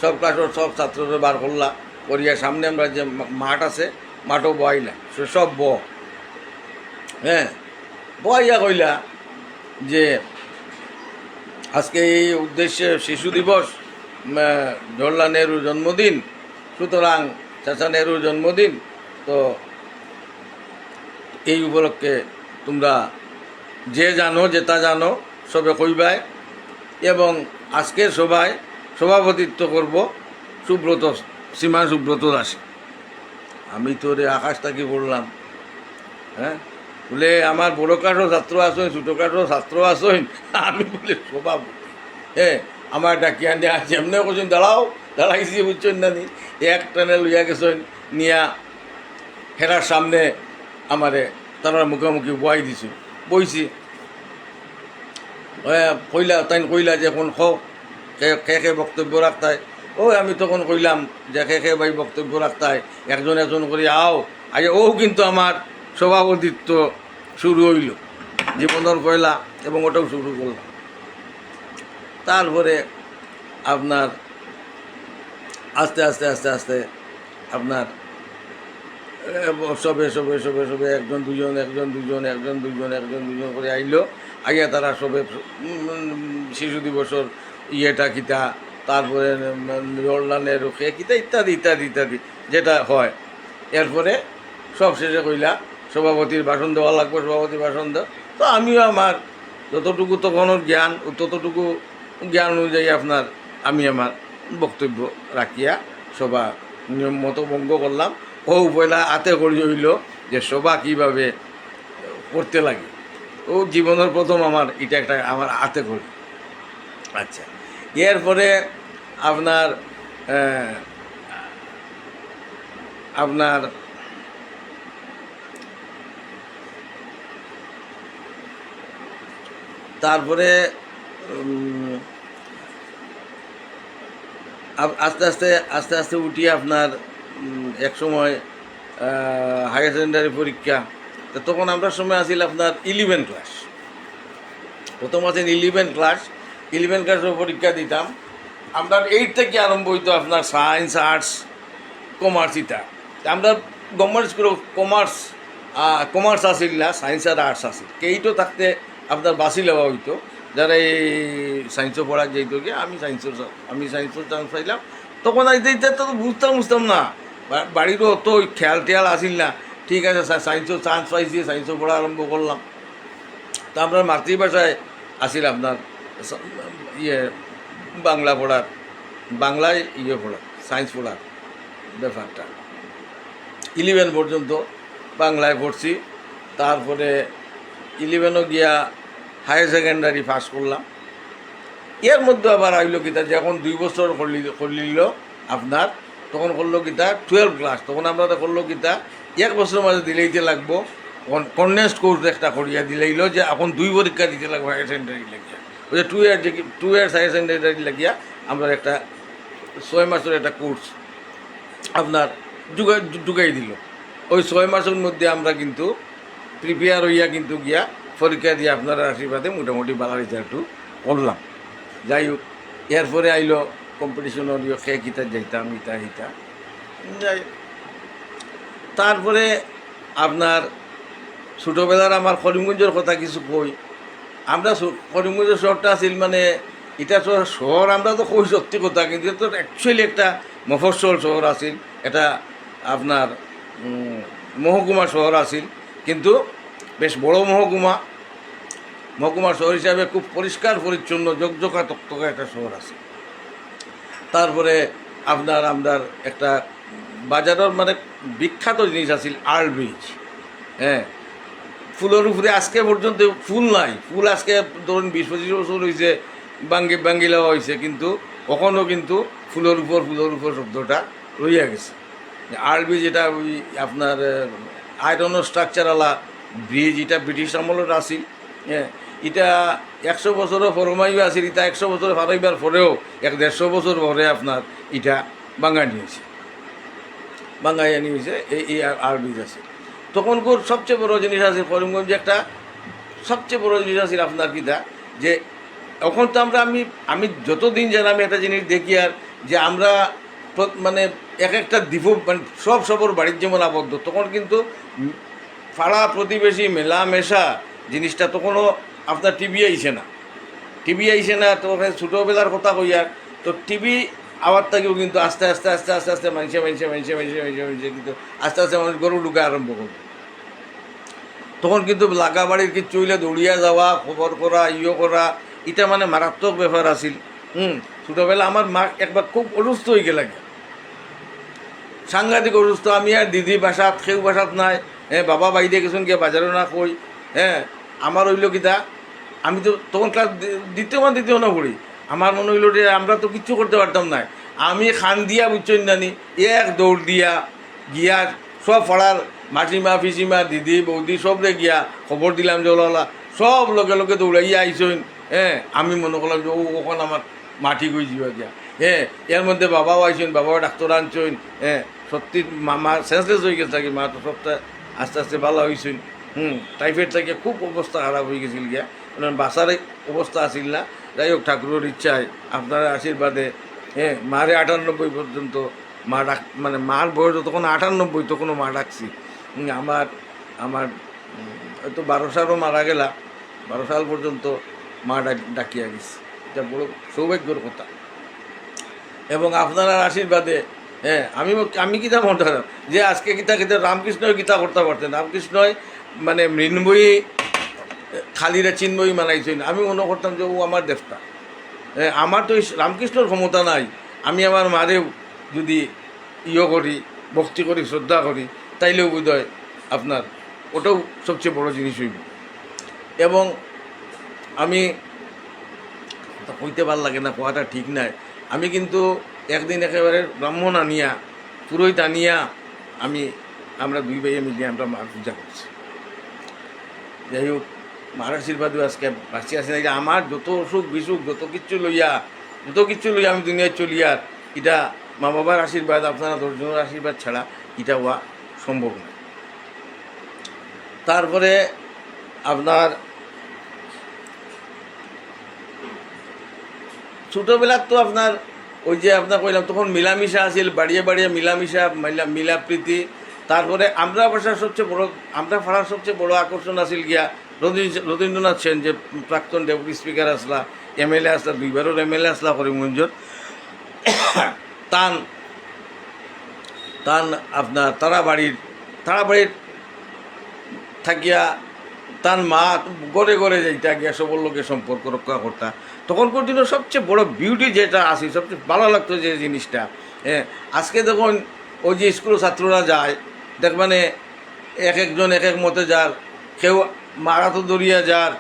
সব ক্লাসের সব ছাত্ররা বার করলা, করিয়া সামনে আমরা যে মাঠ আছে মাঠও বইলা, সে সব হ্যাঁ, বইয়া কইলা যে আজকে এই উদ্দেশ্যে শিশু দিবস, জওহরলাল নেহরুর জন্মদিন, সুতরাং চাচা নেহরুর জন্মদিন, তো এই উপলক্ষে তোমরা যে জানো যেটা জানো সবে কইবাই, এবং আজকের সভায় সভাপতিত্ব করব সুব্রত, শ্রীমান সুব্রত দাস। আমি তো রে আকাশ তাকি বললাম, হ্যাঁ বলে আমার বড়োখাটো ছাত্র আসেন, ছোটোখাটো ছাত্র আসেন, আমি বলে সভাপতি, হ্যাঁ আমার ডাকিয়া নিয়ে আসি, এমনি করছেন দাঁড়াও, দাঁড়াইছি বুঝছেন না নি, এক টানে লইয়া গেছেন নিয়া হেরার সামনে আমারে তারা মুখোমুখি বয়াই দিছি, বইছি, কইলা তাই কইলা যে এখন কে কে বক্তব্য রাখতায়, আমি তখন কইলাম যে কে ভাই বক্তব্য রাখতায়, একজন একজন করে আও, আজ ও কিন্তু আমার সভাপতিত্ব শুরু হইল জীবনের পয়লা, এবং ওটাও শুরু করলাম। তারপরে আপনার আস্তে আস্তে আস্তে আস্তে আপনার সবে সবে সবে সবে একজন দুজন একজন দুজন একজন দুজন একজন দুজন করে আইলো, আইয়া তারা সবে শিশু দিবসের ইয়েটা কিতা, তারপরে জওহরলাল নেহরু কিতা ইত্যাদি ইত্যাদি ইত্যাদি যেটা হয়। এরপরে সব শেষে কইলা সভাপতির ভাষণ দেওয়া লাগবে, সভাপতির ভাষণ দেওয়া, তো আমিও আমার যতটুকু তখনও জ্ঞান, ততটুকু জ্ঞান অনুযায়ী আপনার আমি আমার বক্তব্য রাখিয়া সভা নিয়ম মতো ভঙ্গ করলাম। ও পয়লা হাতে করি হইল যে সভা কীভাবে করতে লাগে, ও জীবনের প্রথম আমার এটা একটা আমার হাতে করি। আচ্ছা, এরপরে আপনার আপনার তারপরে আস্তে আস্তে আস্তে আস্তে উঠিয়ে আপনার এক সময় হায়ার সেকেন্ডারি পরীক্ষা, তো তখন আমরা সময় আসিল আপনার 11 ক্লাস, প্রথম আছেন 11 ক্লাস, 11 ক্লাসের পরীক্ষা দিতাম আমরা। 8 থেকে আরম্ভ হইতো আপনার সায়েন্স, আর্টস, কমার্স, ইটা আমরা গভর্নমেন্ট স্কুল কমার্স আসিল না, সায়েন্স আর আর্টস আসিল, কেইটো থাকতে আপনার বাসি লেওয়া হইতো, যারা এই সায়েন্সও পড়া যেত গিয়ে আমি সায়েন্সের চান্স পাইলাম। তখন আইতে তো বুঝতাম না, বাড়িরও অত খেয়াল টেয়াল আসিল না, ঠিক আছে সায়েন্সের চান্স পাইছি, সায়েন্সও পড়া আরম্ভ করলাম। তা আমরা মাতৃভাষায় আসিল আপনার বাংলা পড়ার, বাংলায় পড়ার, সায়েন্স পড়ার ব্যাপারটা 11 পর্যন্ত বাংলায় পড়ছি। তারপরে 11ও গিয়া হায়ার সেকেন্ডারি পাস করলাম। এর মধ্যে আবার আইলো কিতা, যখন 2 বছর করলিল আপনার, তখন করলো কিতা 12 ক্লাস, তখন আমরা করলো কিতা 1 বছরের মাঝে দিলেইতে লাগবো, কন্ডেন্সড কোর্স একটা করিয়া দিলেইল যে এখন 2 পরীক্ষা দিতে লাগবো হায়ার সেকেন্ডারি লাগিয়া, ওই যে 2 ইয়ার্স হায়ার সেকেন্ডারি লাগিয়া আমরা একটা 6 মাসের একটা কোর্স আপনার ঢুকাই দিল। ওই 6 মাসের মধ্যে আমরা কিন্তু প্রিপেয়ার হইয়া কিন্তু গিয়া পরীক্ষা দিয়ে আপনার আশীর্বাদে মোটামুটি বালা রেজাল্টু করলাম। যাই হোক, এরপরে আইলো কম্পিটিশন হলিও, খে কিতা যাইতাম ইতা হিতা যাই। তারপরে আপনার ছোটোবেলার আমার করিমগঞ্জের কথা কিছু কই। আমরা করিমগঞ্জের শহরটা আছিল মানে এটা তো শহর, আমরা তো কই সত্যি কথা, কিন্তু এটা তো অ্যাকচুয়ালি একটা মফস্বল শহর আছিল, এটা আপনার মহকুমা শহর আছিল, কিন্তু বেশ বড় মহকুমা শহর হিসাবে খুব পরিষ্কার পরিচ্ছন্ন জকজকা তকতকা একটা শহর আছে। তারপরে আপনার একটা বাজারের মানে বিখ্যাত জিনিস আছিল আর্ল ব্রিজ, হ্যাঁ, ফুলের উপরে আজকে পর্যন্ত ফুল নাই, ফুল আজকে ধরুন 20-25 বছর হয়েছে বাঙ্গি লওয়া হয়েছে, কিন্তু কখনও কিন্তু ফুলের উপর শব্দটা রইয়া গেছে। আর্ল ব্রিজ এটা ওই আপনার আয়রনের স্ট্রাকচারওয়ালা ব্রিজ, এটা ব্রিটিশ আমলের আসিল, হ্যাঁ, এটা 100 বছরও ফরমাইও আসিল, এটা 100 বছর ফারাইবার পরেও 150 বছর পরে আপনার এটা বাঙ্গাইয়া নিয়েছে এই আর্ল ব্রিজ আছে। তখনকার সবচেয়ে বড় জিনিস আছে করিমগঞ্জে, একটা সবচেয়ে বড় জিনিস আছে আপনার কিতা, যে এখন তো আমি যতদিন যেন আমি একটা জিনিস দেখি, আর যে আমরা মানে একটা দ্বীপ মানে সবর বাড়ির যেমন আবদ্ধ, তখন কিন্তু পাড়া প্রতিবেশী মেলামেশা জিনিসটা তখনও আপনার টিভি আইছে না, টিভি আইছে না, তো ছোটোবেলার কথা কইয়ার তো টিভি আবার থাকেও কিন্তু আস্তে আস্তে আস্তে আস্তে আস্তে মানুষে কিন্তু আস্তে আস্তে মানুষ গরু ঢুকা আরম্ভ করবে। তখন কিন্তু লাগা বাড়ির কিছু হইলে দৌড়িয়া যাওয়া, খবর করা, করা, এটা মানে মারাত্মক ব্যাপার আছিল। ছোটোবেলা আমার মা একবার খুব অসুস্থ হয়ে গেল, সাংঘাতিক অসুস্থ। আমি আর দিদি বাসাত, কেউ বাসাত নাই, বাবা বাইরে গেছেন গিয়ে বাজারও না কই, আমার হইল কিতা, আমি তো তখন ক্লাস দ্বিতীয় না পড়ি। আমার মনে হইল যে আমরা তো কিচ্ছু করতে পারতাম না, আমি খান দিয়া বুঝছেন জানি এক দৌড় দিয়া গিয়া সব পড়ার মাসিমা পিসিমা দিদি বৌদি সবরে গিয়া খবর দিলাম যে ওলা সব লগে লগে দৌড়াইয়া আইসইন। আমি মনে করলাম যে ওখান আমার মাটি গই যাওয়া গিয়া। এর মধ্যে বাবাও আইসইন, বাবাও ডাক্তার আনছইন। সত্যি মা সেন্সলেস হয়ে গেছে থাকি, মা তো সবটা আস্তে আস্তে ভালো হয়েছেন। টাইফয়েড থেকে খুব অবস্থা খারাপ হয়ে গেছিল গিয়া, বাসার অবস্থা আসিল না। যাই হোক, ঠাকুরের ইচ্ছায় আপনার আশীর্বাদে মারে 98 পর্যন্ত মা মানে মার বয়স যতক্ষণ 98 তখনও মা ডাকছি। আমার আমার হয়তো 12 সালও মারা গেলা, 12 সাল পর্যন্ত মা ডাকিয়া গেছি। এটা বড় সৌভাগ্যর কথা। এবং আপনার আশীর্বাদে আমি কিতা মনে হয় যে আজকে কিতা রামকৃষ্ণই কিতা করতে পারতেন। রামকৃষ্ণই মানে মৃন্ময়ী খালিরা চিন্ময়ী মানাইছেন। আমি মনে করতাম যে ও আমার দেবতা। আমার তো রামকৃষ্ণর ক্ষমতা নাই, আমি আমার মারেও যদি করি, ভক্তি করি, শ্রদ্ধা করি, তাইলেও বোধহয় আপনার ওটাও সবচেয়ে বড় জিনিস হইব। এবং আমি কইতে ভাল লাগে না, কোয়াটা ঠিক নাই। আমি কিন্তু একদিন একেবারে ব্রাহ্মণ আনিয়া, পুরোহিত আনিয়া আমরা দুই ভাইয়ে মিলিয়ে আমরা মার পূজা করছি। যাই হোক, মার আশীর্বাদও আজকে বাঁচি আছে না। আমার যত অসুখ বিসুখ যত কিচ্ছু লইয়া আমি দুনিয়ায় চলিয়ার, এটা মা বাবার আশীর্বাদ, আপনারা 10 জনের আশীর্বাদ ছাড়া এটা হওয়া সম্ভব নয়। তারপরে আপনার ছোটোবেলার তো আপনার ওই যে আপনার কইলাম তখন মিলামিশা আছিল, বাড়িয়ে বাড়িয়ে মিলামিশা, মিলাপ্রীতি। তারপরে আমরা ফাড়ার সবচেয়ে বড় আকর্ষণ আছিল গিয়া রবীন্দ্রনাথ সেন, যে প্রাক্তন ডেপুটি স্পিকার আসলা, MLA আসলা, 2বারের MLA আসলা করিমগঞ্জের। তান আপনার তারাবাড়ির থাকিয়া তার মা গড়ে গড়ে যাইতা গিয়া সবর লোকের সম্পর্ক রক্ষা করতা। তখনকার দিনের সবচেয়ে বড় বিউটি যেটা আছে, সবচেয়ে ভালো লাগতো যে জিনিসটা। আজকে যখন ওই যে স্কুল ছাত্ররা যায়, দেখবানে এক একজন এক এক মতে যার, কেউ মারাতো দরিয়া যার,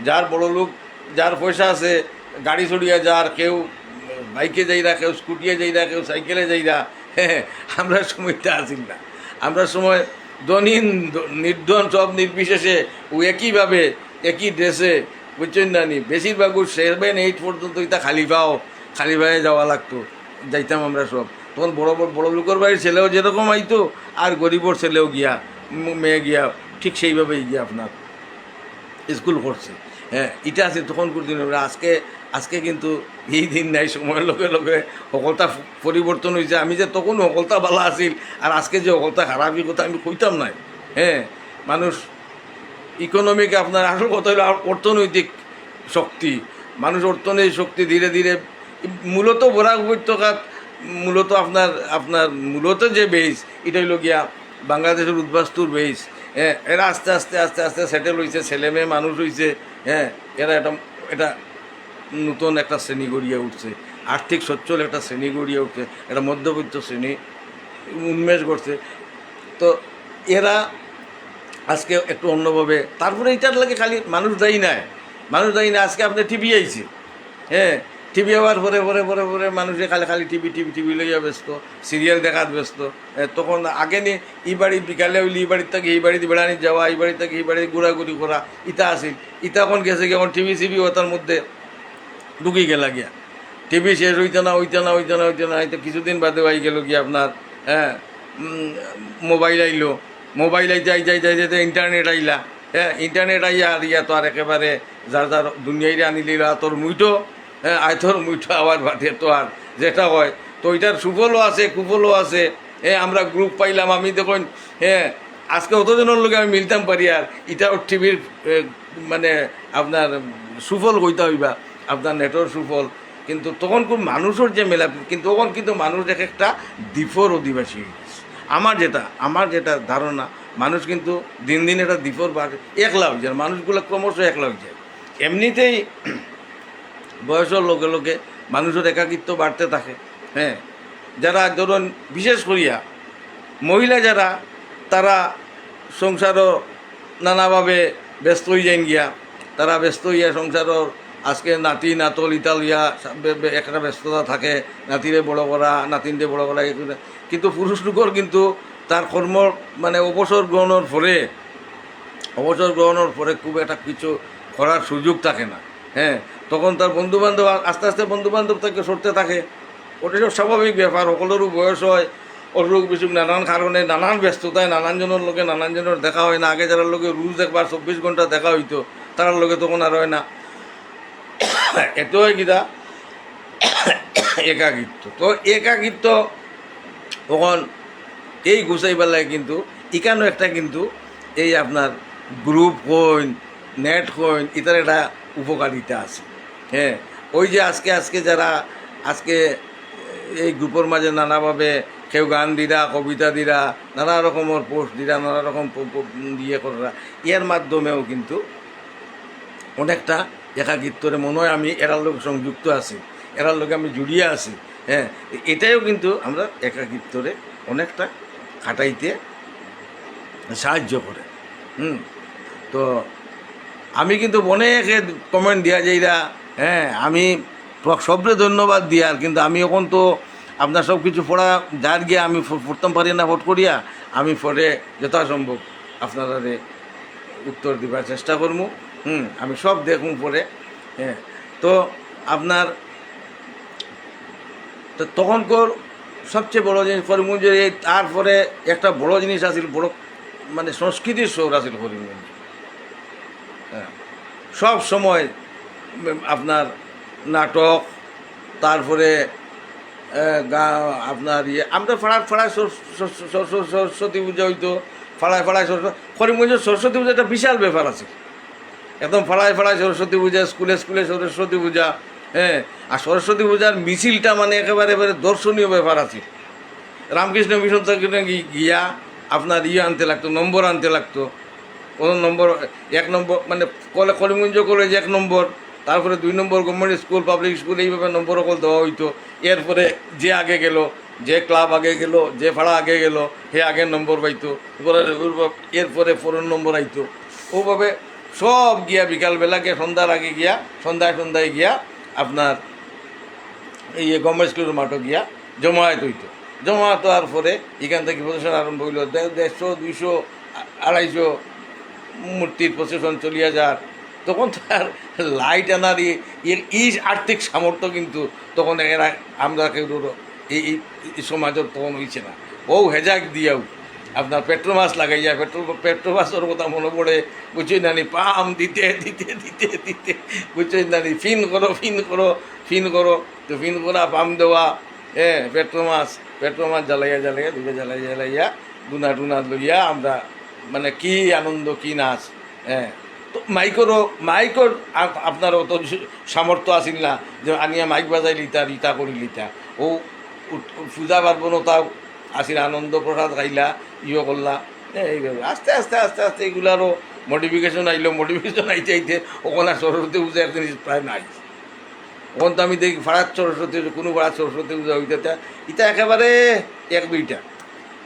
যার বড় লোক, যার পয়সা আছে গাড়ি চড়িয়া যার, কেউ বাইকে যাইরা, কেউ স্কুটিয়ে যাইরা, কেউ সাইকেলে যাইরা। আমরা সময়টা আসিল না, আমরা সময় ধনীন নির্ধন সব নির্বিশেষে ও একইভাবে একই ড্রেসে, বুঝছেন না নি, বেশিরভাগ 7, 8 পর্যন্ত এটা খালি পায়ে যাওয়া লাগতো, যাইতাম আমরা সব। তখন বড় লোকের বাড়ির ছেলেও যেরকম আইতো, আর গরিবর ছেলেও গিয়া, মেয়ে গিয়া ঠিক সেইভাবেই গিয়া আপনার স্কুল করছে। এটা আছে তখনকার দিন। আজকে কিন্তু এই দিন নাই, সময়ের লগে লগে সকলতা পরিবর্তন হয়েছে। আমি যে তখন সকলতা ভালো আছিল, আর আজকে যে সকলতা খারাপই কথা আমি কইতাম নাই। মানুষ ইকোনমিক আপনার আসল কথা হলো অর্থনৈতিক শক্তি। মানুষ অর্থনৈতিক শক্তি ধীরে ধীরে মূলত বরাক উপত্যকাত মূলত মূলত যে বেস, এটা হইল গিয়া বাংলাদেশের উদ্বাস্তুর বেস। এরা আস্তে আস্তে আস্তে আস্তে সেটেল হয়েছে, ছেলে মেয়ে মানুষ হয়েছে। এরা এটা নতুন একটা শ্রেণী গড়িয়ে উঠছে, আর্থিক সচ্ছল একটা শ্রেণী গড়িয়ে উঠছে, একটা মধ্যবিত্ত শ্রেণী উন্মেষ করছে। তো এরা আজকে একটু অন্যভাবে, তারপরে এটার লাগে খালি মানুষ দায়ী না। আজকে আপনার টিভি আইছে, টিভি হওয়ার পরে মানুষে খালি টিভি লইয়া ব্যস্ত, সিরিয়াল দেখাত ব্যস্ত। তখন আগে নি ই বাড়ি বিকালে হইলে ই বাড়ির থেকে এই বাড়িতে বেড়ানি যাওয়া, এই বাড়ি থেকে এই বাড়িতে ঘোরাঘুরি করা, ইটা আসিল। ইটা এখন গেছে কি, এখন টিভি ওটার মধ্যে ঢুকি গেলা গিয়া। টিভি শেষ হইতে না হয়তো কিছুদিন বাদে আই গেল গিয়া আপনার মোবাইল আইলো, মোবাইল যাইতে ইন্টারনেট আইলা। ইন্টারনেট আইয়া আর ইয়া তো আর একেবারে যার দুনিয়াইরে আনি লিলা তোর মুইটো, তোর মুইটো আবার বাদে তো আর যেটা হয়। তো এটার সুফলও আছে কুফলও আছে। আমরা গ্রুপ পাইলাম, আমি দেখুন আজকে অতজনের লোকে আমি মিলতাম পারি আর এটাও টিভির মানে আপনার সুফল হইতে হইবা আপনার নেটওয়ার্ক সুফল, কিন্তু তখন খুব মানুষের যে মেলা, কিন্তু তখন কিন্তু মানুষ এক একটা দ্বীপর অধিবাসী হয়ে গেছে। আমার যেটা ধারণা, মানুষ কিন্তু দিন দিন একটা দ্বীপর বাড়ে, একলা হয়ে যায়, মানুষগুলো ক্রমশ একলা হয়ে যায়। এমনিতেই বয়সের লোকে লোকে মানুষের একাকিত্ব বাড়তে থাকে। হ্যাঁ, যারা ধরুন বিশেষ করিয়া মহিলা যারা, তারা সংসারও নানাভাবে ব্যস্ত হয়ে যান গিয়া, তারা ব্যস্ত হইয়া সংসারর আজকে নাতি নাতল ইতালিয়া একটা ব্যস্ততা থাকে, নাতিরে বড় করা, নাতিনরে বড় করা, কিন্তু পুরুষ লোকের কিন্তু তার কর্ম মানে অবসর গ্রহণের পরে খুব একটা কিছু করার সুযোগ থাকে না। হ্যাঁ, তখন তার বন্ধুবান্ধব আস্তে আস্তে বন্ধুবান্ধব থেকে সরতে থাকে। ওটা সব স্বাভাবিক ব্যাপার, সকলেরও বয়স হয়, অসুখ বিসুখ নানান কারণে, নানান ব্যস্ততায় নানানজনের লোকে নানানজনের দেখা হয় না। আগে যারা লোকে রোজ একবার 24 ঘন্টা দেখা হইতো, তার লোকে তখন আর হয় না। এত হয় কিনা একাকিত্ব, তো একাকিত্ব তখন এই গুছাই পেলায় কিন্তু ইকানো একটা কিন্তু এই আপনার গ্রুপ কইন, নেট কইন, এটার একটা উপকারিতা আছে। হ্যাঁ, ওই যে আজকে যারা আজকে এই গ্রুপের মাঝে নানাভাবে কেউ গান দিরা, কবিতা দিরা, নানা রকমের পোস্ট দিরা, নানা রকম ইয়ে করা, এর মাধ্যমেও কিন্তু অনেকটা একাকিত্বরে মনে হয় আমি এরার লোক সংযুক্ত আছি, এরার লোকে আমি জুড়িয়ে আছি। হ্যাঁ, এটাও কিন্তু আমরা একাকিত্বরে অনেকটা কাটাইতে সাহায্য করে। তো আমি কিন্তু অনেক কমেন্ট দিয়া যাইরা, হ্যাঁ, আমি সবরে ধন্যবাদ দিয়ার, কিন্তু আমি এখন তো আপনার সব কিছু পড়া যার গিয়ে আমি পড়তাম পারি না, ফট করিয়া আমি পরে যথাসম্ভব আপনারা উত্তর দিবার চেষ্টা করবো। আমি সব দেখুন পরে। হ্যাঁ, তো আপনার তো তখনকার সবচেয়ে বড় জিনিস করিমগঞ্জের, তারপরে একটা বড় জিনিস আছিল, বড় মানে সংস্কৃতির শহর আছিল করিমগঞ্জ। হ্যাঁ, সব সময় আপনার নাটক, তারপরে আপনার আমরা ফাড়ায় সরস্বতী পূজা হইতো, ফাড়ায় করিমগঞ্জের সরস্বতী পূজা একটা বিশাল ব্যাপার আছে, একদম ফাড়ায় সরস্বতী পূজা, স্কুলে সরস্বতী পূজা। হ্যাঁ, আর সরস্বতী পূজার মিছিলটা মানে একেবারে দর্শনীয় ব্যাপার আছে। রামকৃষ্ণ মিশন থেকে গিয়া আপনার আনতে লাগতো, নম্বর আনতে লাগতো। কোনো নম্বর 1 নম্বর মানে করিমগঞ্জ কলেজ 1 নম্বর, তারপরে 2 নম্বর গভর্নমেন্ট স্কুল, পাবলিক স্কুল, এইভাবে নম্বর সকল দেওয়া হইতো। এরপরে যে আগে গেল, যে ক্লাব আগে গেল, যে ফাড়া আগে গেল, সে আগের নম্বর পাইতো। এরপরে 4 নম্বর আইতো। ওভাবে সব গিয়া বিকালবেলাকে সন্ধ্যার আগে গিয়া সন্ধ্যায় গিয়া আপনার এই গভর্নমেন্ট স্কুলের মাঠে গিয়া জমায়েত হইতো। জমায়েত হওয়ার পরে এখান থেকে প্রশাসন আরম্ভ হইল, 150, 200, 250 মূর্তির প্রশাসন চলিয়া যার। তখন তার লাইট আনার আর্থিক সামর্থ্য কিন্তু তখন এরা আমরা কেউ এই সমাজের তখন হয়েছে না। হেজাক দিয়াও আপনার পেট্রোমাস লাগাইয়া পেট্রোমাসের কথা মনে পড়ে, বুঝছই নানি পাম দিতে বুঝছই নানি ফিন করো তো ফিন করা, পাম দেওয়া, হ্যাঁ, পেট্রোমাস জ্বালাইয়া জ্বালাইয়া গুনা টুনা লইয়া আমরা মানে কি আনন্দ, কি নাচ। হ্যাঁ, তো মাইকর আপনার অত সামর্থ্য আসিল না যে আনিয়া মাইক বাজাই লিতা করি লিতা। ও পূজা পার্বণও তাও আসিল, আনন্দ প্রসাদ খাইলা, করলা। এইভাবে আস্তে আস্তে এগুলারও মডিফিকেশন আইতে ওখানে সরস্বতী পূজা এক জিনিস প্রায় নাই। ওখান তো আমি দেখি ফাড়ার সরস্বতী, কোনো ফাড়ার সরস্বতী পূজা হইতে এটা একেবারে 1-2টা।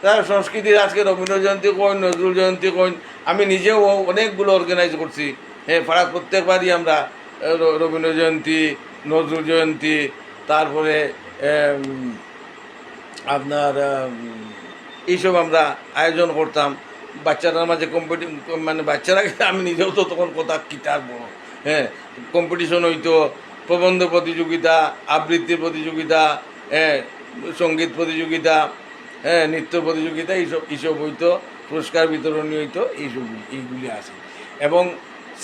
তার সংস্কৃতির আজকে রবীন্দ্র জয়ন্তী কইন, নজরুল জয়ন্তী কইন, আমি নিজেও অনেকগুলো অর্গানাইজ করছি। হ্যাঁ, পাড়ার প্রত্যেকবারই আমরা রবীন্দ্র জয়ন্তী, নজরুল জয়ন্তী, তারপরে আপনার এইসব আমরা আয়োজন করতাম। বাচ্চারার মাঝে মানে বাচ্চারা, আমি নিজেও তো তখন কথা কিতার বড়। হ্যাঁ, কম্পিটিশন হইতো, প্রবন্ধ প্রতিযোগিতা, আবৃত্তির প্রতিযোগিতা, হ্যাঁ, সঙ্গীত প্রতিযোগিতা, হ্যাঁ, নৃত্য প্রতিযোগিতা, এইসব হইতো, পুরস্কার বিতরণী হইতো, এইগুলি আছে। এবং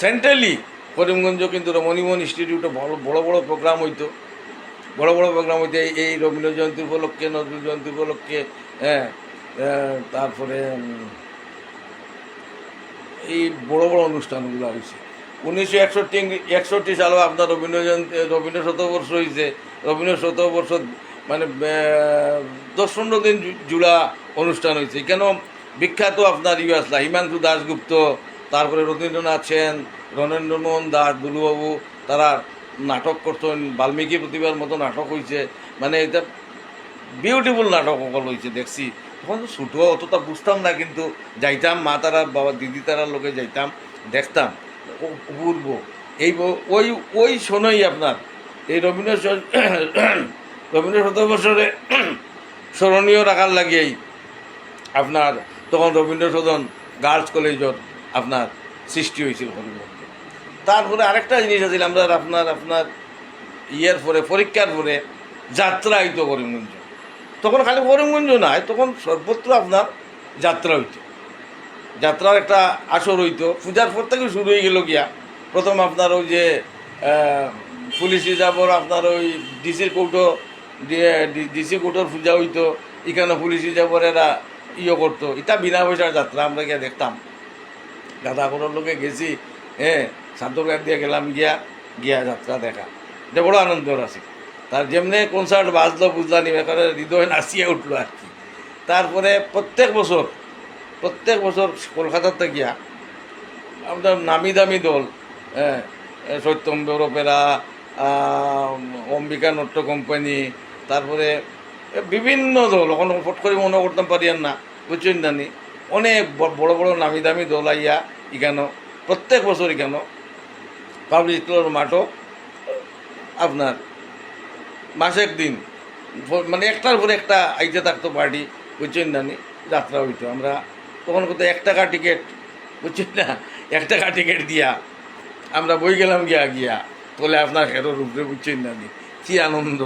সেন্ট্রালি করিমগঞ্জ কিন্তু রমণীমোহন ইনস্টিটিউটে বড় বড় প্রোগ্রাম হইতো, এই রবীন্দ্র জয়ন্তী উপলক্ষে, নজরুল জয়ন্তী উপলক্ষে। হ্যাঁ, তারপরে এই বড় বড় অনুষ্ঠানগুলো হয়েছে। 1961 সালেও আপনার রবীন্দ্র শতবর্ষ হয়েছে। রবীন্দ্র শতবর্ষ মানে 10-15 দিন জুড়া অনুষ্ঠান হয়েছে। কেন বিখ্যাত আপনার আসলা হিমাংশু দাশগুপ্ত, তারপরে রবীন্দ্রনাথ সেন, রণেন্দ্রমোহন দাস, দুলুবাবু, তারা নাটক করতেন। বাল্মীকি প্রতিভার মতো নাটক হয়েছে, মানে এটা বিউটিফুল নাটক সকল হয়েছে দেখছি। তখন তো ছোটো অতটা বুঝতাম না, কিন্তু যাইতাম মা তারা বাবা দিদি তারার লোকে যাইতাম, দেখতাম অপূর্ব। এই ওই ওই শোনই আপনার এই রবীন্দ্র শতবর্ষরে স্মরণীয় রাখার লাগেই আপনার তখন রবীন্দ্র সদন গার্লস কলেজত আপনার সৃষ্টি হয়েছিল করিমগঞ্জে। তারপরে আরেকটা জিনিস আছিল আমরা আপনার ইয়ের পরে পরীক্ষার পরে যাত্রা হইতো করিমগঞ্জ। তখন খালি করিমগঞ্জ নয়, তখন সর্বত্র আপনার যাত্রা হইতো। যাত্রার একটা আসর হইতো। পূজার পর থেকে শুরু হয়ে গেল গিয়া। প্রথম আপনার ওই যে পুলিশ রিজার্ভর আপনার ওই ডিসি কোর্টও ডিসি কোর্টের পূজা হইতো। এখানে পুলিশ রিজার্ভর এরা ইয়ে করতো। এটা বিনা পয়সার যাত্রা, আমরা গিয়া দেখতাম। দাদা করার লোকে গেছি, সান্তরঘাট দিয়ে গেলাম গিয়া যাত্রা দেখা, এটা বড় আনন্দের আছে। তার যেমনি কনসার্ট বাজলো বুঝলাম, এখানে হৃদয় নাচিয়ে উঠলো আর কি। তারপরে প্রত্যেক বছর কলকাতাতে গিয়া আপনার নামি দামি দল, সত্যম্বর অপেরা, অম্বিকা নাট্য কোম্পানি, তারপরে বিভিন্ন দল, ওখানে ফট করে মনে করতাম পারি আর না, বুঝছেন জানি, অনেক বড় বড় নামি দামি দল আইয়া এখানো প্রত্যেক বছর এখানো পাবলিক স্কুলের মাঠও আপনার মাসের দিন মানে একটার পরে একটা আইতে থাকতো পার্টি, বুঝছেন জানি, যাত্রা হইতো। আমরা তখন কত 1 টাকা টিকিট, বুঝছেন না, 1 টাকা টিকিট দিয়া আমরা বই গেলাম গিয়া তোলে আপনার হেরোর উপরে, বুঝছেন জানি, কি আনন্দ।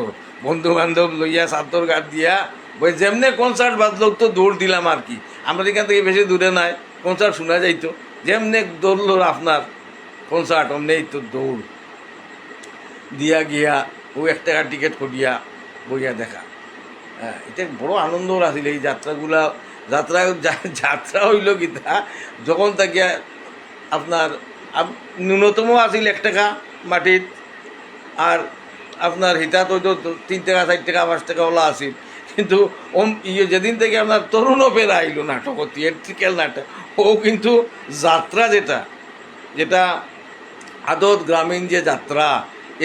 বন্ধু বান্ধব লইয়া সাতর ঘাট দিয়া বই যেমনে কনসার্ট বাজলোক তো দৌড় দিলাম আর কি। আমরা এখান থেকে বেশি দূরে নাই, কনসার্ট শোনা যাইতো। যেমনে দৌড়লো আপনার কনসার্ট অমনেই তো দৌড় দিয়া গিয়া ও 1 টাকার টিকিট করিয়া বইয়া দেখা। হ্যাঁ, এটা বড় আনন্দ আছিল এই যাত্রাগুলা। যাত্রা হইল গীতা যখন তাকিয়া আপনার ন্যূনতম আছিল 1 টাকা মাটিত, আর আপনার হিতাত হয়তো 3 টাকা 4 টাকা 5 টাকা ওলা আছিল। কিন্তু যেদিন থেকে আপনার তরুণ অপেরা আইলো নাটক, থিয়েট্রিক্যাল নাটক, ও কিন্তু যাত্রা যেটা আদত গ্রামীণ যে যাত্রা,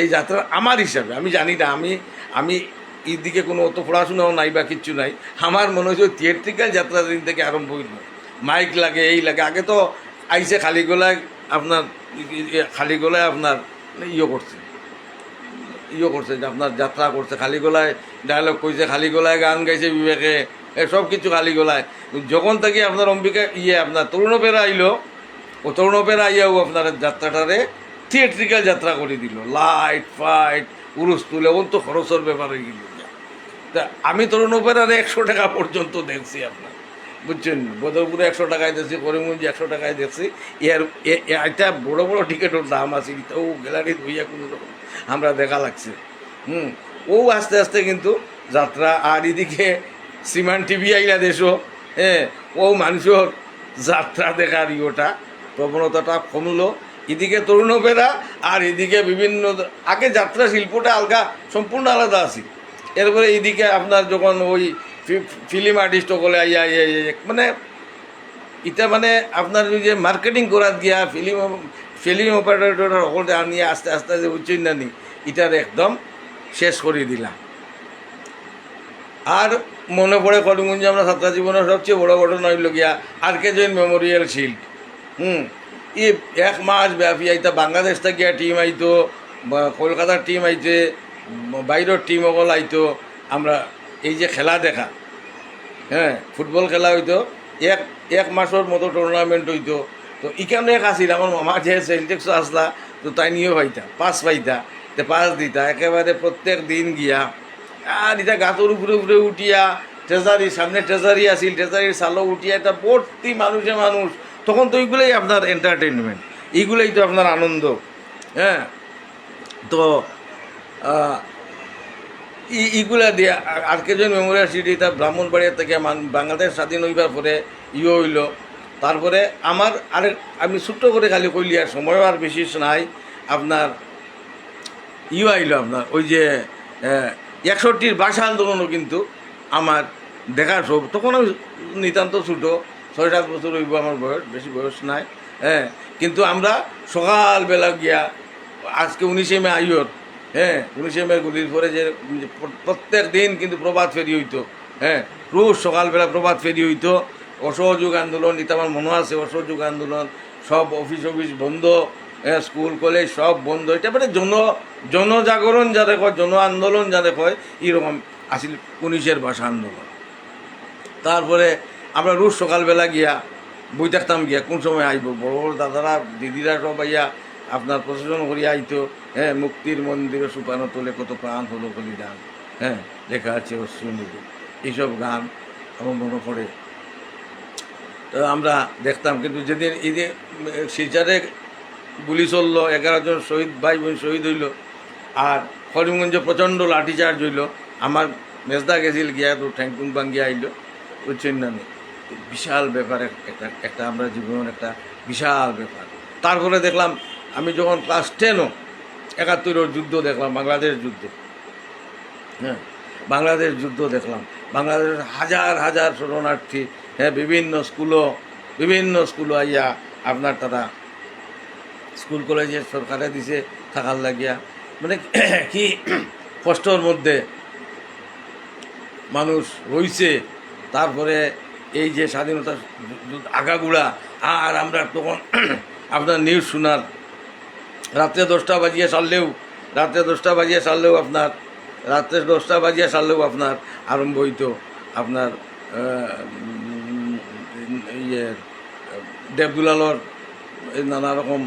এই যাত্রা আমার হিসাবে, আমি জানি না, আমি এই দিকে কোনো অত পড়াশোনাও নাই বা কিচ্ছু নাই, আমার মনে হচ্ছে থিয়েট্রিক্যাল যাত্রা দিন থেকে আরম্ভ হইল। মাইক লাগে, এই লাগে। আগে তো আইসে খালি গলায় আপনার আপনার ইয়ে করছে যে আপনার যাত্রা করছে, খালি গলায় ডায়লগ কইছে, খালি গলায় গান গাইছে বিবেকে, সব কিছু খালি গলায়। যখন থেকে আপনার অম্বিকা আপনার তরুণ অপেরা আইলো, ও তরুণ অপেরা আইয়াও আপনার যাত্রাটারে থিয়েট্রিক্যাল যাত্রা করে দিল। লাইট ফাইট উরুস তুলে ওন তো খরচের ব্যাপার হয়ে গেল। তা আমি তরুণ অপেরার 100 টাকা পর্যন্ত দেখছি আপনার, বুঝছেন। বদরপুরে 100 টাকায় দেখছি, করিমগঞ্জে 100 টাকায় দেখছি। এটা বড় বড় টিকিটের দাম আছে, ও গ্যালারি ধুইয়া কোনো রকম আমরা দেখা লাগছে। ও আস্তে আস্তে কিন্তু যাত্রা, আর এদিকে সিমান টিভি আইলা দেশও, ও মানুষের যাত্রা দেখার ইয়েটা প্রবণতাটা কমলো। এদিকে তরুণ অপেরা আর এদিকে বিভিন্ন, আগে যাত্রা শিল্পটা সম্পূর্ণ আলাদা আছে। এরপরে এদিকে আপনার যখন ওই ফিল্ম আর্টিস্ট সকলে মানে এটা মানে আপনার ওই যে মার্কেটিং করার গিয়া ফিল্ম অপারেটর সকলটা আনিয়ে আস্তে আস্তে যে উচ্চন্যানি এটার একদম শেষ করে দিলাম। আর মনে পড়ে করিমগঞ্জে আমরা ছাত্র জীবনের সবচেয়ে বড় ঘটনা হইল গিয়া আর.কে. Jain Memorial shield. এই 1 মাস ব্যাপী আইতা বাংলাদেশ থেকে টিম আইতো, কলকাতার টিম আইতে, বাইরের টিম সকল আইতো। আমরা এই যে খেলা দেখা, ফুটবল খেলা হইতো, এক মাসের মতো টুর্নামেন্ট হইতো। তো এখানে এক আসিল আমার মামা, যে সেন্টেক্স আসলা, তো তাই নিয়েও পাইতা, পাস পাইতা, তো পাস দিতা একেবারে প্রত্যেক দিন গিয়া। আর এটা গাছের উপরে উঠিয়া ট্রেজারি, সামনে ট্রেজারি আসিল, ট্রেজারির সালো উঠিয়া, এটা ভর্তি মানুষ। তখন তো এইগুলোই আপনার এন্টারটেনমেন্ট, এইগুলোই তো আপনার আনন্দ। তো এইগুলা দিয়ে আর.কে. জৈন মেমোরিয়াল সিটি, তা ব্রাহ্মণবাড়িয়া থেকে বাংলাদেশ স্বাধীন হইবার পরে হইল তারপরে আমার আরেক আমি ছোট্ট করে খালি কইলি আর সময় আর বেশি নাই আপনার আইলো আপনার ওই যে 61 ভাষা আন্দোলনও কিন্তু আমার দেখার সব তখন আমি নিতান্ত ছোটো 6-7 বছর হইব আমার বয়স, বেশি বয়স নাই। হ্যাঁ, কিন্তু আমরা সকালবেলা গিয়া আজকে 19শে মে আইয়র, হ্যাঁ 19শে মে গুলির পরে যে প্রত্যেক দিন কিন্তু প্রভাত ফেরি হইতো। হ্যাঁ, রোজ সকালবেলা প্রভাত ফেরি হইতো। অসহযোগ আন্দোলন, এটা আমার মনে আছে, অসহযোগ আন্দোলন, সব অফিস বন্ধ, স্কুল কলেজ সব বন্ধ। এটা মানে জনজাগরণ যাতে কয়, জন আন্দোলন যাতে কয়, এরকম আসিল 19-এর ভাষা আন্দোলন। তারপরে আমরা রোজ সকালবেলা গিয়া বই থাকতাম গিয়া কোন সময় আইব, বড় বড় দাদারা দিদিরা সব আইয়া আপনার প্রশাসন করিয়া আইতো। হ্যাঁ, মুক্তির মন্দিরে সুপানো তোলে কত প্রাণ হলো বলিদান, হ্যাঁ লেখা আছে অশ্রুনিধি, এইসব গান আমার মনে পড়ে। তো আমরা দেখতাম, কিন্তু যেদিন এই যে শিলচরে গুলি চললো, 11 জন শহীদ ভাই বোন শহীদ হইল, আর করিমগঞ্জে প্রচণ্ড লাঠিচার্জ হইল, আমার মেজদা গেছিল গিয়া তো ঠ্যাংটুং ভাঙ্গিয়া আইল, বুঝছেন না? বিশাল ব্যাপার একটা আমরা জীবনের একটা বিশাল ব্যাপার। তারপরে দেখলাম আমি যখন ক্লাস 10ও 71-এর যুদ্ধ দেখলাম, বাংলাদেশ যুদ্ধ। হ্যাঁ, বাংলাদেশ যুদ্ধ দেখলাম, বাংলাদেশের হাজার হাজার শরণার্থী, হ্যাঁ বিভিন্ন স্কুলও আইয়া আপনার তারা স্কুল কলেজে সরকারে দিছে থাকার লাগিয়া, মানে কি কষ্টর মধ্যে মানুষ রইছে। তারপরে এই যে স্বাধীনতা আগাগুড়া, আর আমরা তখন আপনার নিউজ শোনার রাত্রে 10টা বাজিয়ে সারলেও আপনার আরম্ভ হইতো আপনার ইয়ে দেবদুলালর নানা রকম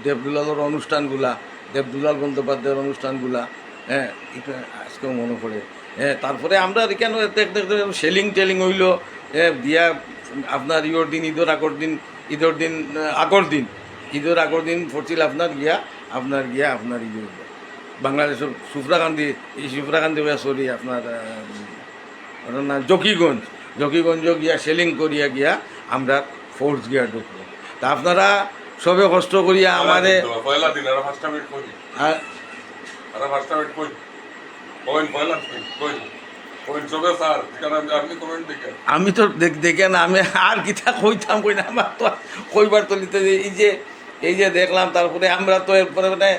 দেবদুলালর অনুষ্ঠানগুলা, দেবদুলাল বন্দ্যোপাধ্যায়ের অনুষ্ঠানগুলা, হ্যাঁ এটা আজকেও মনে পড়ে। হ্যাঁ, তারপরে আমরা কেন সেলিং টেলিং হইল, হ্যাঁ দিয়া আপনার ঈদের আগর দিন পড়ছিল আপনার বাংলাদেশের সুফরাকান্দি সরি আপনার না জকিগঞ্জ গিয়া সেলিং করিয়া গিয়া আমরা ফোর্স গিয়া ঢুকবো। তা আপনারা সবে কষ্ট করিয়া আমারে আমি তো দেখে না, আমি আর কিতা কইতাম কই না, আমার তো কইবার তলিতে এই যে দেখলাম। তারপরে আমরা তো এরপরে মানে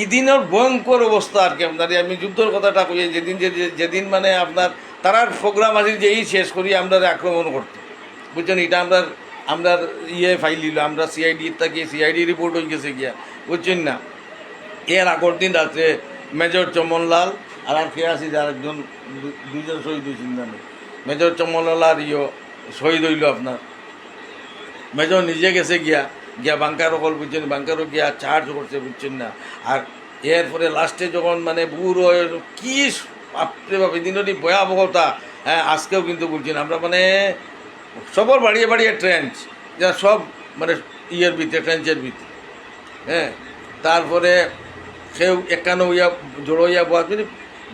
ইদিনের ভয়ঙ্কর অবস্থা আর কি। আপনার আমি যুদ্ধর কথাটা কই, যেদিন মানে আপনার তারার প্রোগ্রাম আছে যে এই শেষ করি আমরা আক্রমণ করতো, বুঝছেন? এটা আমরা ফাইল দিল, আমরা সিআইডি রিপোর্ট হয়ে গেছে গিয়া, বুঝছেন না? এর আগর দিন রাত্রে মেজর চমনলাল আর কে আছি যে আরেকজন, 2জন শহীদ হয়েছিল জানি। মেজর চমনলাল আর শহীদ হইল আপনার। মেজর নিজে গেছে গিয়া বাংকারও কল, বুঝছেন? বাংকারও গিয়া চার্জ করছে, বুঝছেন না? আর এরপরে লাস্টে যখন মানে বুড়ো কি বাপরে বাপ, এদিনই ভয়াবহতা। হ্যাঁ, আজকেও কিন্তু বলছেন আমরা মানে সবর বাড়িয়ে ট্রেঞ্চ, যা সব মানে ট্রেঞ্চের ভিতরে। হ্যাঁ, তারপরে সেও একানো জড়ো বয়া মানে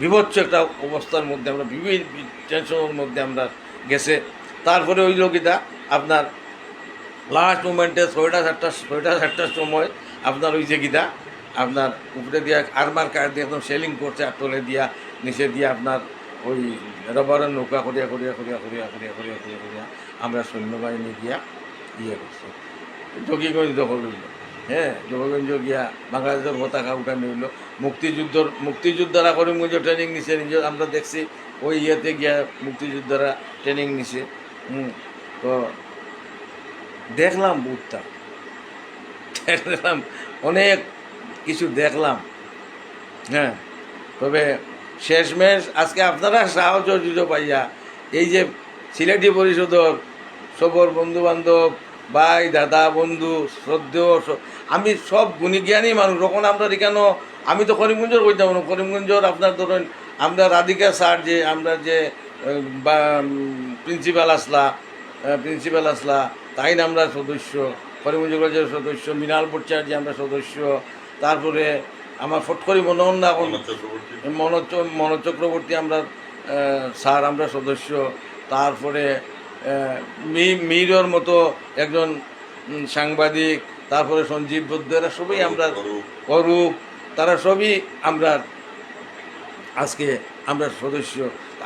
বিভৎস একটা অবস্থার মধ্যে আমরা বিভিন্ন টেনশনের মধ্যে আমরা গেছে। তারপরে ওই লোকিটা আপনার লাস্ট মুমেন্টে 6টা-7টার সময় আপনার ওই যে গীতা আপনার উপরে দিয়া আর্মার কার দিয়ে একদম সেলিং করছে, আর তলে দিয়া নিচে দিয়ে আপনার ওই রবারের নৌকা করিয়া আমরা সৈন্যবাহিনী গিয়া করছি। জকিগঞ্জ দখল হইল। হ্যাঁ, জকিগঞ্জ গিয়া বাংলাদেশের পতাকা উঠানো হইল। মুক্তিযোদ্ধারা করিমগঞ্জ ট্রেনিং নিছে, নিজে আমরা দেখছি ওই গিয়া মুক্তিযোদ্ধারা ট্রেনিং নিছে। তো দেখলাম বুথটা, দেখলাম অনেক কিছু দেখলাম। হ্যাঁ, তবে শেষমেশ আজকে আপনারা সাহায্য পাইয়া এই যে সিলেটি পরিষদর সবর বন্ধুবান্ধব, ভাই দাদা বন্ধু শ্রদ্ধেয়, আমি সব গুণীজ্ঞানী মানুষ। তখন আমরা এখানে আমি তো করিমগঞ্জের কইতাম না, করিমগঞ্জের আপনার ধরুন আমরা রাধিকা স্যার যে আমরা যে প্রিন্সিপাল আসলা তাই না আমরা সদস্য, করিমগঞ্জ কলেজের সদস্য, মৃণাল ভট্টাচার্য আমরা সদস্য। তারপরে আমার ফটকরি মনোজ চক্রবর্তী আমরা স্যার আমরা সদস্য। তারপরে মিরর মতো একজন সাংবাদিক, তারপরে সঞ্জীব বৈদ্য, এরা সবই আমরা, অরূপ, তারা সবই আমরা আজকে আমরা সদস্য।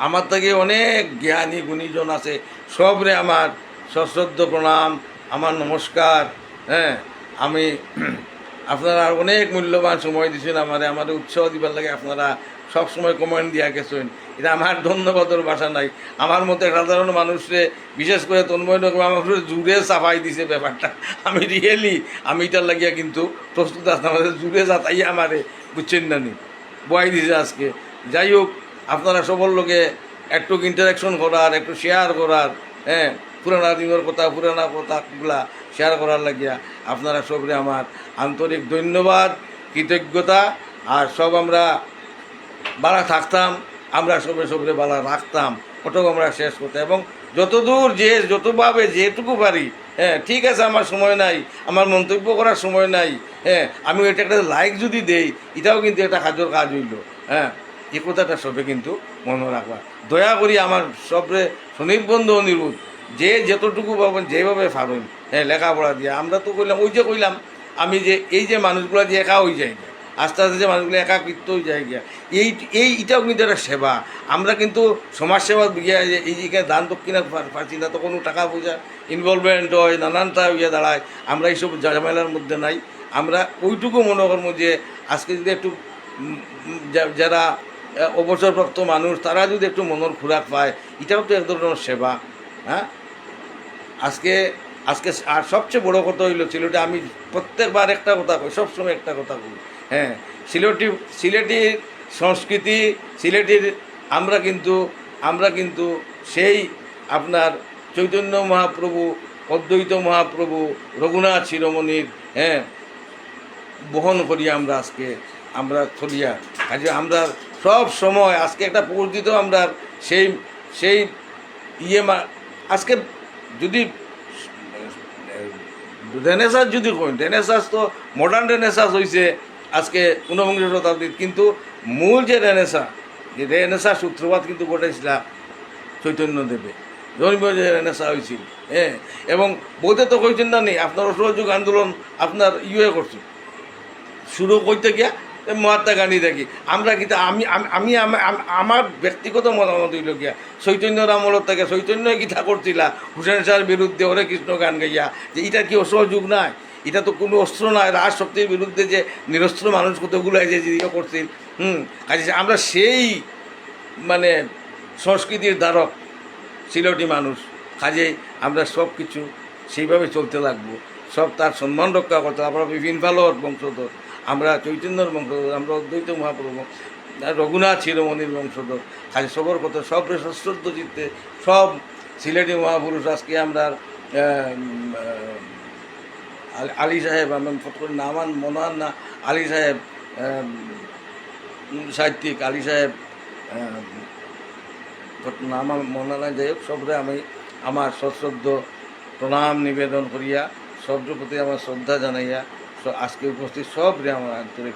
আমার থেকে অনেক জ্ঞানী গুণীজন আছে, সবরে আমার সশ্রদ্ধ প্রণাম, আমার নমস্কার। হ্যাঁ, আমি আপনারা অনেক মূল্যবান সময় দিয়েছেন আমাদের উৎসাহ দিবার লাগে, আপনারা সব সময় কমেন্ট দিয়া গেছেন, এটা আমার ধন্যবাদের ভাষা নাই। আমার মতো সাধারণ মানুষরে, বিশেষ করে তন্ময় আমার জুড়ে চাপাই দিছে ব্যাপারটা। আমি রিয়েলি আমি এটার লাগিয়া কিন্তু প্রস্তুত আসতাম, আমাদের জুড়ে যাতাই আমারে, বুঝছেন না নি, বয়াই দিছে আজকে। যাই হোক, আপনারা সবর লোকে একটু ইন্টারাকশন করার, একটু শেয়ার করার, হ্যাঁ, পুরানা দিনের কথা, পুরানা কথাগুলা শেয়ার করার লাগিয়া আপনারা সবরে আমার আন্তরিক ধন্যবাদ, কৃতজ্ঞতা। আর সব আমরা বালা থাকতাম, আমরা সবরে বালা রাখতাম, ওটাও আমরা শেষ করতাম। এবং যতদূর যতভাবে যেটুকু পারি, হ্যাঁ, ঠিক আছে, আমার সময় নাই, আমার মন্তব্য করার সময় নাই, হ্যাঁ, আমি এটা একটা লাইক যদি দেই, এটাও কিন্তু একটা কাজের কাজ হইল। হ্যাঁ, এই কথাটা সবে কিন্তু মনে রাখবা। দয়া করি আমার সবরে সুনির্বন্ধ অনুরোধ, যে যতটুকু পাবেন, যেভাবে পাবেন, হ্যাঁ, লেখাপড়া দিয়ে। আমরা তো কইলাম, ওই যে কইলাম আমি, যে এই যে মানুষগুলো যে একা হয়ে যায়, আস্তে আস্তে যে মানুষগুলো একাকৃত্ব হয়ে যায় গিয়া, এইটাও কিন্তু একটা সেবা। আমরা কিন্তু সমাজসেবা গিয়া এই যে দান দক্ষিণা পাচ্ছি না, তো কোনো টাকা পয়সা ইনভলভমেন্ট হয়, নানানটা হইয়া দাঁড়ায়। আমরা এইসব ঝামেলার মধ্যে নাই। আমরা ওইটুকু মনে করবো যে আজকে যদি একটু যারা অবসরপ্রাপ্ত মানুষ, তারা যদি একটু মনের খোরাক পায়, এটাও তো এক ধরনের সেবা। হ্যাঁ, আজকে আর সবচেয়ে বড় কথা হইল সিলেটে, আমি প্রত্যেকবার একটা কথা কই, সবসময় একটা কথা কই, হ্যাঁ, সিলেটির সংস্কৃতি, সিলেটির আমরা কিন্তু সেই আপনার চৈতন্য মহাপ্রভু, অদ্বৈত মহাপ্রভু, রঘুনাথ শিরোমণির, হ্যাঁ, বহন করি আমরা আজকে, আমরা চলিয়া। আজকে আমরা সব সময় আজকে একটা পরিচিত আমরা সেই আজকে যদি রেনেসাস যদি কই, রেনেসাস তো মডার্ন রেনেসাস হয়েছে আজকে 19 শতাব্দীর, কিন্তু মূল যে রেনেসাস সূত্রপাত কিন্তু ঘটাইছিল চৈতন্যদেবে, ধর্মীয় যে রেনেসা হয়েছিল। হ্যাঁ, এবং বৌদ্ধে তো কইছেন না নেই, আপনার অসহযোগ আন্দোলন আপনার করছে শুরু করতে গিয়া মহাত্মা গান্ধী দেখি আমরা, কিন্তু আমি আমার ব্যক্তিগত মতামত হইল গিয়া, চৈতন্যর আমলত থেকে চৈতন্য গীতা করছিলা হুসেন শাহর বিরুদ্ধে হরে কৃষ্ণ গান গাইয়া, যে এটা কি অসহযোগ নাই? এটা তো কোনো অস্ত্র নয়, রাজ শক্তির বিরুদ্ধে যে নিরস্ত্র মানুষ কতগুলো যে ইয়ে করছিল। কাজে আমরা সেই মানে সংস্কৃতির ধারক সিলেটি মানুষ, কাজেই আমরা সব কিছু সেইভাবে চলতে লাগবো, সব তার সম্মান রক্ষা করতে। আমরা বিভিন্ন ভালোর বংশধর, আমরা চৈতন্যর বংশধর, আমরা অদ্বৈত মহাপ্রভু, রঘুনাথ শিরোমণির বংশধর। কাজে সবর কথা সবরে সশ্রদ্ধ চিত্তে সব সিলেটি মহাপুরুষ, আজকে আমরা আলী সাহেব, আমার নামান মনার না, আলী সাহেব সাহিত্যিক, আলী সাহেব নামা মনে নাই, যাই হোক, সবরে আমি আমার সশ্রদ্ধ প্রণাম নিবেদন করিয়া, সবর প্রতি আমার শ্রদ্ধা জানাইয়া আজকে উপস্থিত সবরে আমার আন্তরিক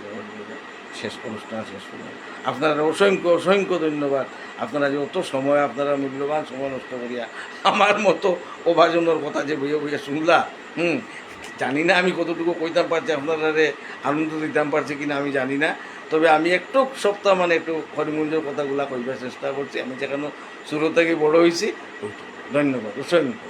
অনুষ্ঠান শেষ করলাম। আপনারা অসংখ্য ধন্যবাদ। আপনারা যে অত সময়, আপনারা মূল্যবান সময় নষ্ট করিয়া আমার মতো অভাজনের কথা যে বইয়ে শুনলা, জানি না আমি কতটুকু কইতাম পারছি, আপনারা আনন্দ দিতাম পারছি কিনা আমি জানি না। তবে আমি একটু সপ্তাহ একটু হরিমঞ্জের কথাগুলা কইবার চেষ্টা করছি, আমি যেখানে শুরু থেকে বড় হয়েছি। ধন্যবাদ, অসংখ্য।